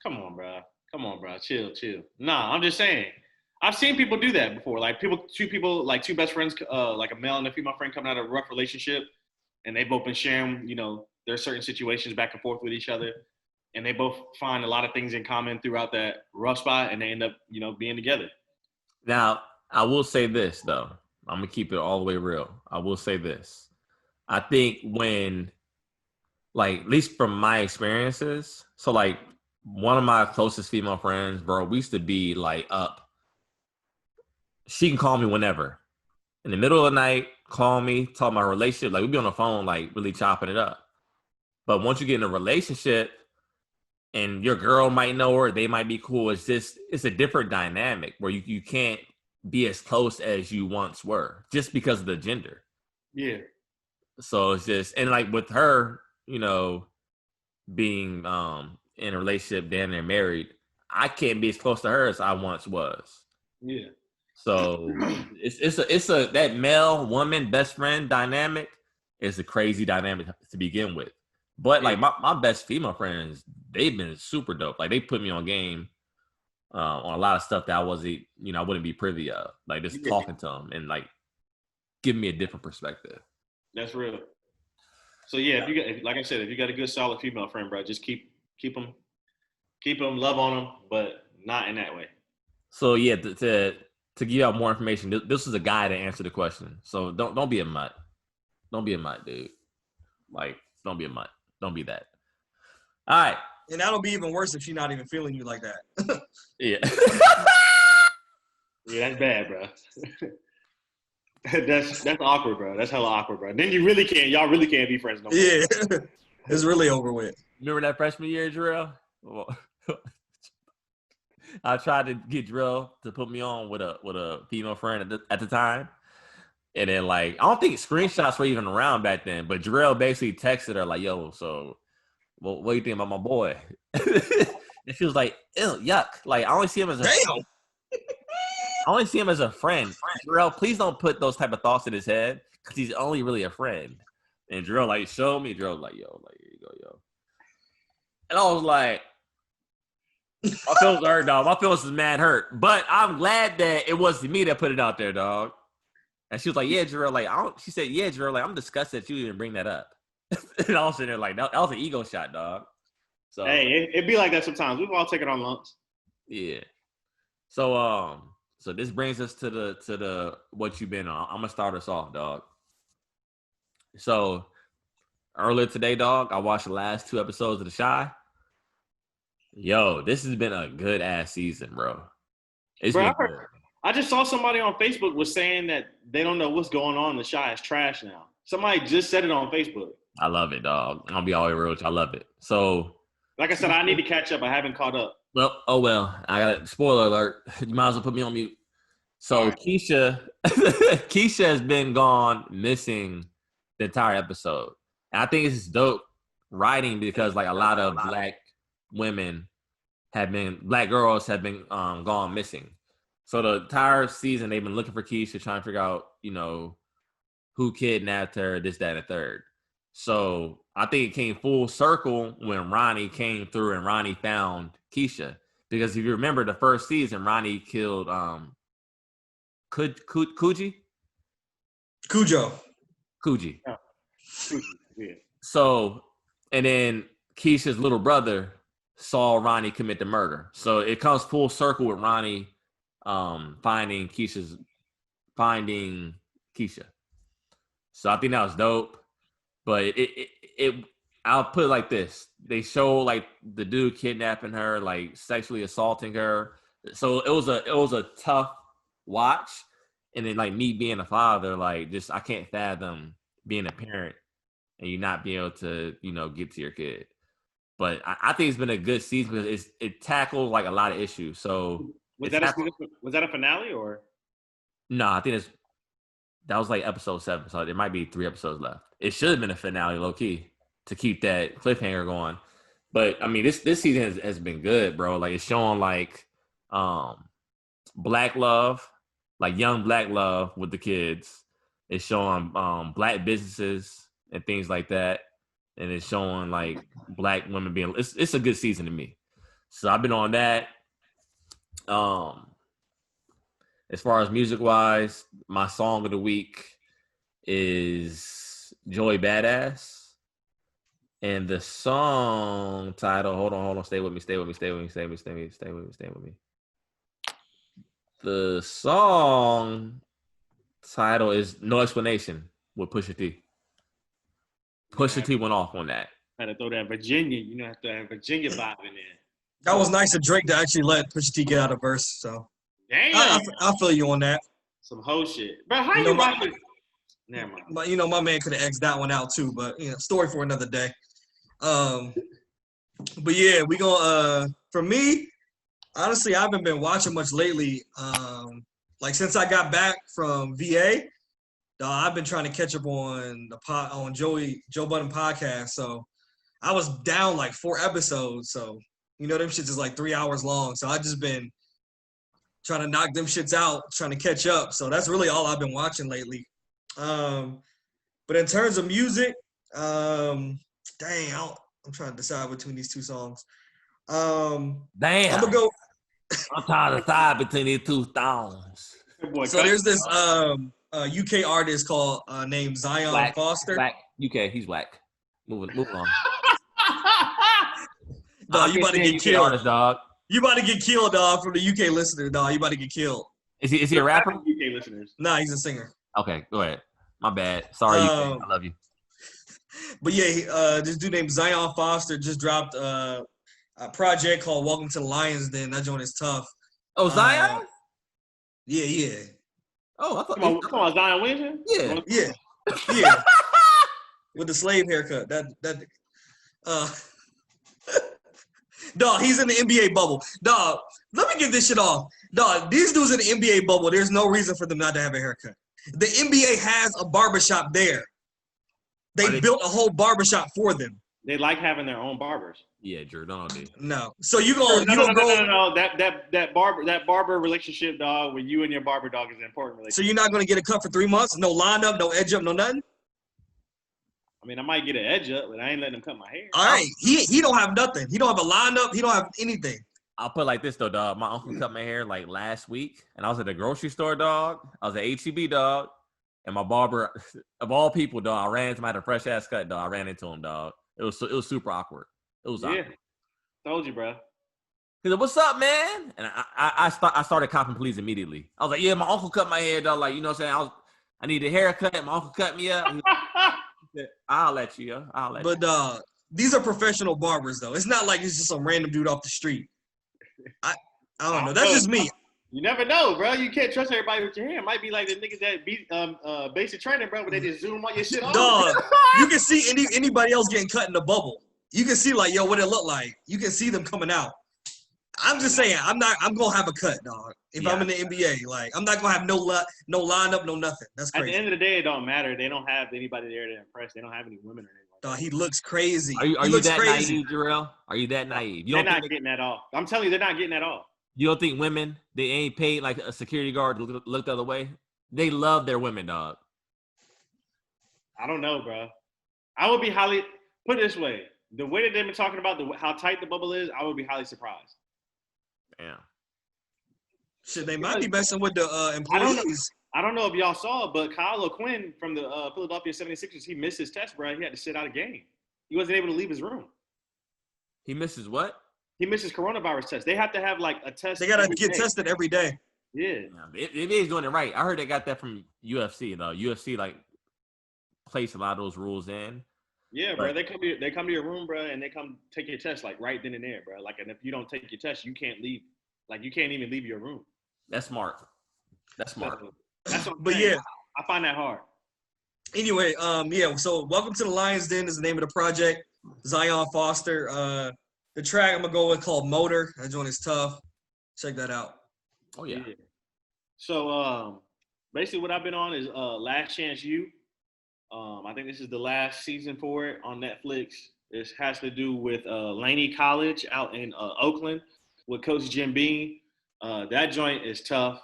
come on, bro. Come on, bro. Chill. Nah, I'm just saying. I've seen people do that before. Like two people, like two best friends, like a male and a female friend coming out of a rough relationship, and they both been sharing, their certain situations back and forth with each other, and they both find a lot of things in common throughout that rough spot, and they end up, being together. Now, I will say this though. I'm gonna keep it all the way real. I will say this. I think when, like, at least from my experiences, so like one of my closest female friends, bro, we used to be like up. She can call me whenever. In the middle of the night, call me, talk my relationship. Like, we'd be on the phone, like, really chopping it up. But once you get in a relationship and your girl might know her, they might be cool. It's a different dynamic where you can't be as close as you once were just because of the gender. Yeah. So it's just, and like with her, being in a relationship, then they're married, I can't be as close to her as I once was. Yeah. So it's a that male woman best friend dynamic is a crazy dynamic to begin with. But like my best female friends, they've been super dope. Like they put me on game on a lot of stuff that I wasn't, I wouldn't be privy of. Like just talking to them and like giving me a different perspective. That's real. So yeah, like I said, if you got a good solid female friend, bro, just keep them, love on them, but not in that way. So yeah, to give out more information, this is a guy to answer the question. So don't be a mutt. Don't be a mutt, dude. Like, don't be a mutt. Don't be that. All right. And that'll be even worse if she's not even feeling you like that. Yeah. Yeah, that's bad, bro. That's awkward, bro. That's hella awkward, bro. Then y'all really can't be friends no more. Yeah. It's really over with. Remember that freshman year, Jorel? I tried to get Jorel to put me on with a female friend at the time. And then, like, I don't think screenshots were even around back then, but Jorel basically texted her, like, yo, so what do you think about my boy? And she was like, ew, yuck. Like, I only see him as a friend. I only see him as a friend. Jorel, please don't put those type of thoughts in his head because he's only really a friend. And Jorel, like, showed me. Jorel was like, yo, like, here you go, yo. And I was like, my feelings hurt, dog. My feelings is mad hurt. But I'm glad that it wasn't me that put it out there, dog. And she was like, yeah, Jorel, like, she said, yeah, Jorel, like, I'm disgusted that you even bring that up. And I was sitting there like, that was an ego shot, dog. So hey, it'd be like that sometimes. We've all taken on lumps. Yeah. So this brings us to the what you've been on. I'm gonna start us off, dog. So earlier today, dog, I watched the last 2 episodes of The Chi. Yo, this has been a good ass season, bro. It's been good. I just saw somebody on Facebook was saying that they don't know what's going on. The Chi is trash now. Somebody just said it on Facebook. I love it, dog. I'm gonna be all the way real with you. I love it. So, like I said, I need to catch up. I haven't caught up. Well, I got a spoiler alert. You might as well put me on mute. So right. Keisha has been gone missing the entire episode. And I think it's dope writing because like a lot of black girls have been gone missing. So the entire season they've been looking for Keisha, trying to figure out, who kidnapped her, this, that, and the third. So I think it came full circle when Ronnie came through and Ronnie found Keisha. Because if you remember the first season, Ronnie killed Cujo. Yeah. So, and then Keisha's little brother saw Ronnie commit the murder. So it comes full circle with Ronnie finding Keisha. So I think that was dope. But I'll put it like this. They show like the dude kidnapping her, like sexually assaulting her. So it was a tough watch. And then like me being a father, like just I can't fathom being a parent and you not being able to, get to your kid. But I think it's been a good season because it tackled like a lot of issues. So was that a finale or? No, I think that was like episode 7. So there might be 3 episodes left. It should have been a finale, low key, to keep that cliffhanger going. But I mean, this season has been good, bro. Like it's showing like Black love, like young black love with the kids. It's showing black businesses and things like that, and it's showing like black women being. It's a good season to me. So I've been on that. As far as music wise, my song of the week is Joey Badass. And the song title, hold on, stay with me. The song title is No Explanation with Pusha T. Pusha T went off on that. Had to throw that Virginia, have to have Virginia vibe in there. That was nice of Drake to actually let Pusha T get out a verse. So damn, I feel you on that. Some whole shit, bro. How you rocking? Never mind. But my man could have X'd that one out too. But story for another day. But yeah, we gonna for me, honestly, I haven't been watching much lately. Like since I got back from VA, I've been trying to catch up on Joe Budden podcast. So I was down like 4 episodes. So them shits is like 3 hours long. So I just been trying to knock them shits out, trying to catch up. So that's really all I've been watching lately. But in terms of music, I'm trying to decide between these 2 songs. Damn. I'm gonna go. I'm trying to decide between these 2 songs. So there's this UK artist called named Zion Foster. Black UK, he's whack. Moving on. Dog, you about to get killed, artist, dog. You about to get killed, dog, from the UK listener, dog. You about to get killed. Is he a rapper? UK listeners. Nah, he's a singer. Okay, go ahead. My bad. Sorry, UK. I love you. But yeah, this dude named Zion Foster just dropped a project called Welcome to the Lion's Den. That joint is tough. Oh, Zion? Yeah. Oh, I thought. Come on, Zion Williamson? Yeah. With the slave haircut. Dog, he's in the NBA bubble. Dog, let me get this shit off. Dog, these dudes in the NBA bubble, there's no reason for them not to have a haircut. The NBA has a barbershop there. They built a whole barbershop for them. They like having their own barbers. Yeah, Jordan. No. So you go. No. That barber relationship, dog, with you and your barber, dog, is an important relationship. So you're not gonna get a cut for 3 months? No lineup, no edge up, no nothing? I mean, I might get an edge up, but I ain't letting him cut my hair. All right. He don't have nothing. He don't have a lineup. He don't have anything. I'll put it like this, though, dog. My uncle cut my hair, like, last week, and I was at the grocery store, dog. I was at H-E-B, dog, and my barber, of all people, dog, I ran into him. I had a fresh-ass cut, dog. I ran into him, dog. It was super awkward. It was awkward. Told you, bro. He said, "What's up, man?" And I started copping please immediately. I was like, "Yeah, my uncle cut my hair, dog. Like, you know what I'm saying? I need a haircut. My uncle cut me up." He said, I'll let you. But these are professional barbers, though. It's not like it's just some random dude off the street. I don't know. That's just me. You never know, bro. You can't trust everybody with your hair. It might be like the niggas that beat basic training, bro, but they just zoom on your shit off. Dog, you can see anybody else getting cut in the bubble. You can see like, yo, what it look like. You can see them coming out. I'm just saying, I'm gonna have a cut, dog. If I'm in the NBA, like I'm not gonna have no lineup, no nothing. That's crazy. At the end of the day, it don't matter. They don't have anybody there to impress. They don't have any women or anything. Dog, he looks crazy. Are you that naive, Jorel? Are you that naive? They're not getting that off. I'm telling you, they're not getting that off. You don't think women, they ain't paid like a security guard to look the other way? They love their women, dog. I don't know, bro. I would be highly, put it this way, the way that they've been talking about how tight the bubble is, I would be highly surprised. Damn. Shit, they might be messing with the employees. I don't know if y'all saw, but Kyle O'Quinn from the Philadelphia 76ers, he missed his test, bro. He had to sit out a game. He wasn't able to leave his room. He misses what? He missed his coronavirus test. They have to have like a test. They gotta get tested every day. Yeah. NBA's doing it right. I heard they got that from UFC though. UFC like placed a lot of those rules in. Yeah, bro. They come to your room, bro, and they come take your test like right then and there, bro. Like, and if you don't take your test, you can't leave. Like, you can't even leave your room. That's smart. That's what but saying. Yeah, I find that hard. Anyway, so Welcome to the Lion's Den is the name of the project. Zion Foster. The track I'm gonna go with called Motor. That joint is tough. Check that out. Oh yeah. So basically what I've been on is Last Chance U. I think this is the last season for it on Netflix. This has to do with Laney College out in Oakland with Coach Jim Beam. That joint is tough.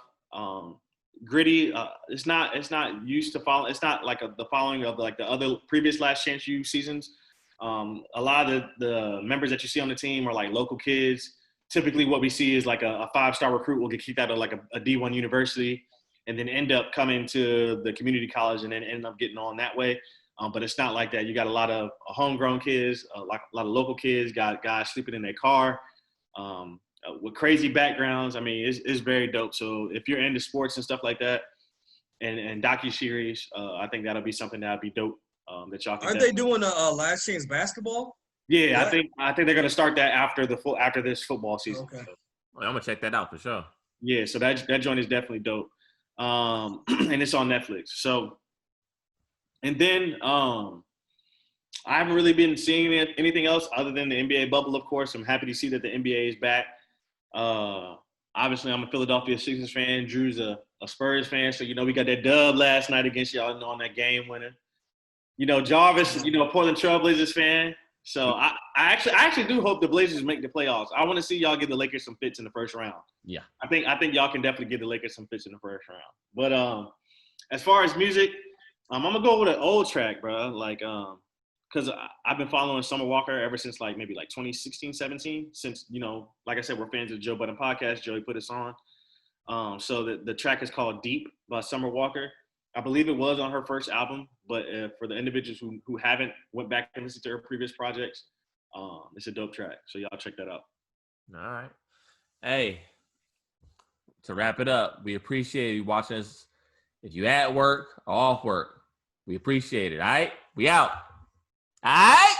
Gritty. It's not used to follow. It's not like the following of like the other previous Last Chance U seasons. A lot of the members that you see on the team are like local kids. Typically, what we see is like a 5-star recruit will get kicked out of like a D1 university, and then end up coming to the community college and then end up getting on that way. But it's not like that. You got a lot of homegrown kids, like a lot of local kids, got guys sleeping in their car. With crazy backgrounds. I mean, it's very dope. So if you're into sports and stuff like that, and docu-series, I think that'll be something that'll be dope. That y'all can. Aren't they doing a Last Chance basketball? Yeah, I think they're gonna start that after this football season. Okay. So, I'm gonna check that out for sure. yeah, so that joint is definitely dope. And it's on Netflix. So, and then I haven't really been seeing anything else other than the NBA bubble. Of course, I'm happy to see that the NBA is back. Obviously, I'm a Philadelphia Sixers fan. Drew's a Spurs fan, so we got that dub last night against y'all on that game winner. Jarvis, Portland Trailblazers fan. So I actually do hope the Blazers make the playoffs. I want to see y'all give the Lakers some fits in the first round. Yeah, I think y'all can definitely give the Lakers some fits in the first round. But as far as music, I'm gonna go with an old track, bro. Like because I've been following Summer Walker ever since maybe 2016, 17. Since like I said, we're fans of the Joe Budden podcast. Joey put us on. So the track is called "Deep" by Summer Walker. I believe it was on her first album, but for the individuals who haven't went back and listened to her previous projects, it's a dope track. So y'all check that out. All right. Hey, to wrap it up, we appreciate you watching us. If you at work or off work, we appreciate it. All right, we out. All right.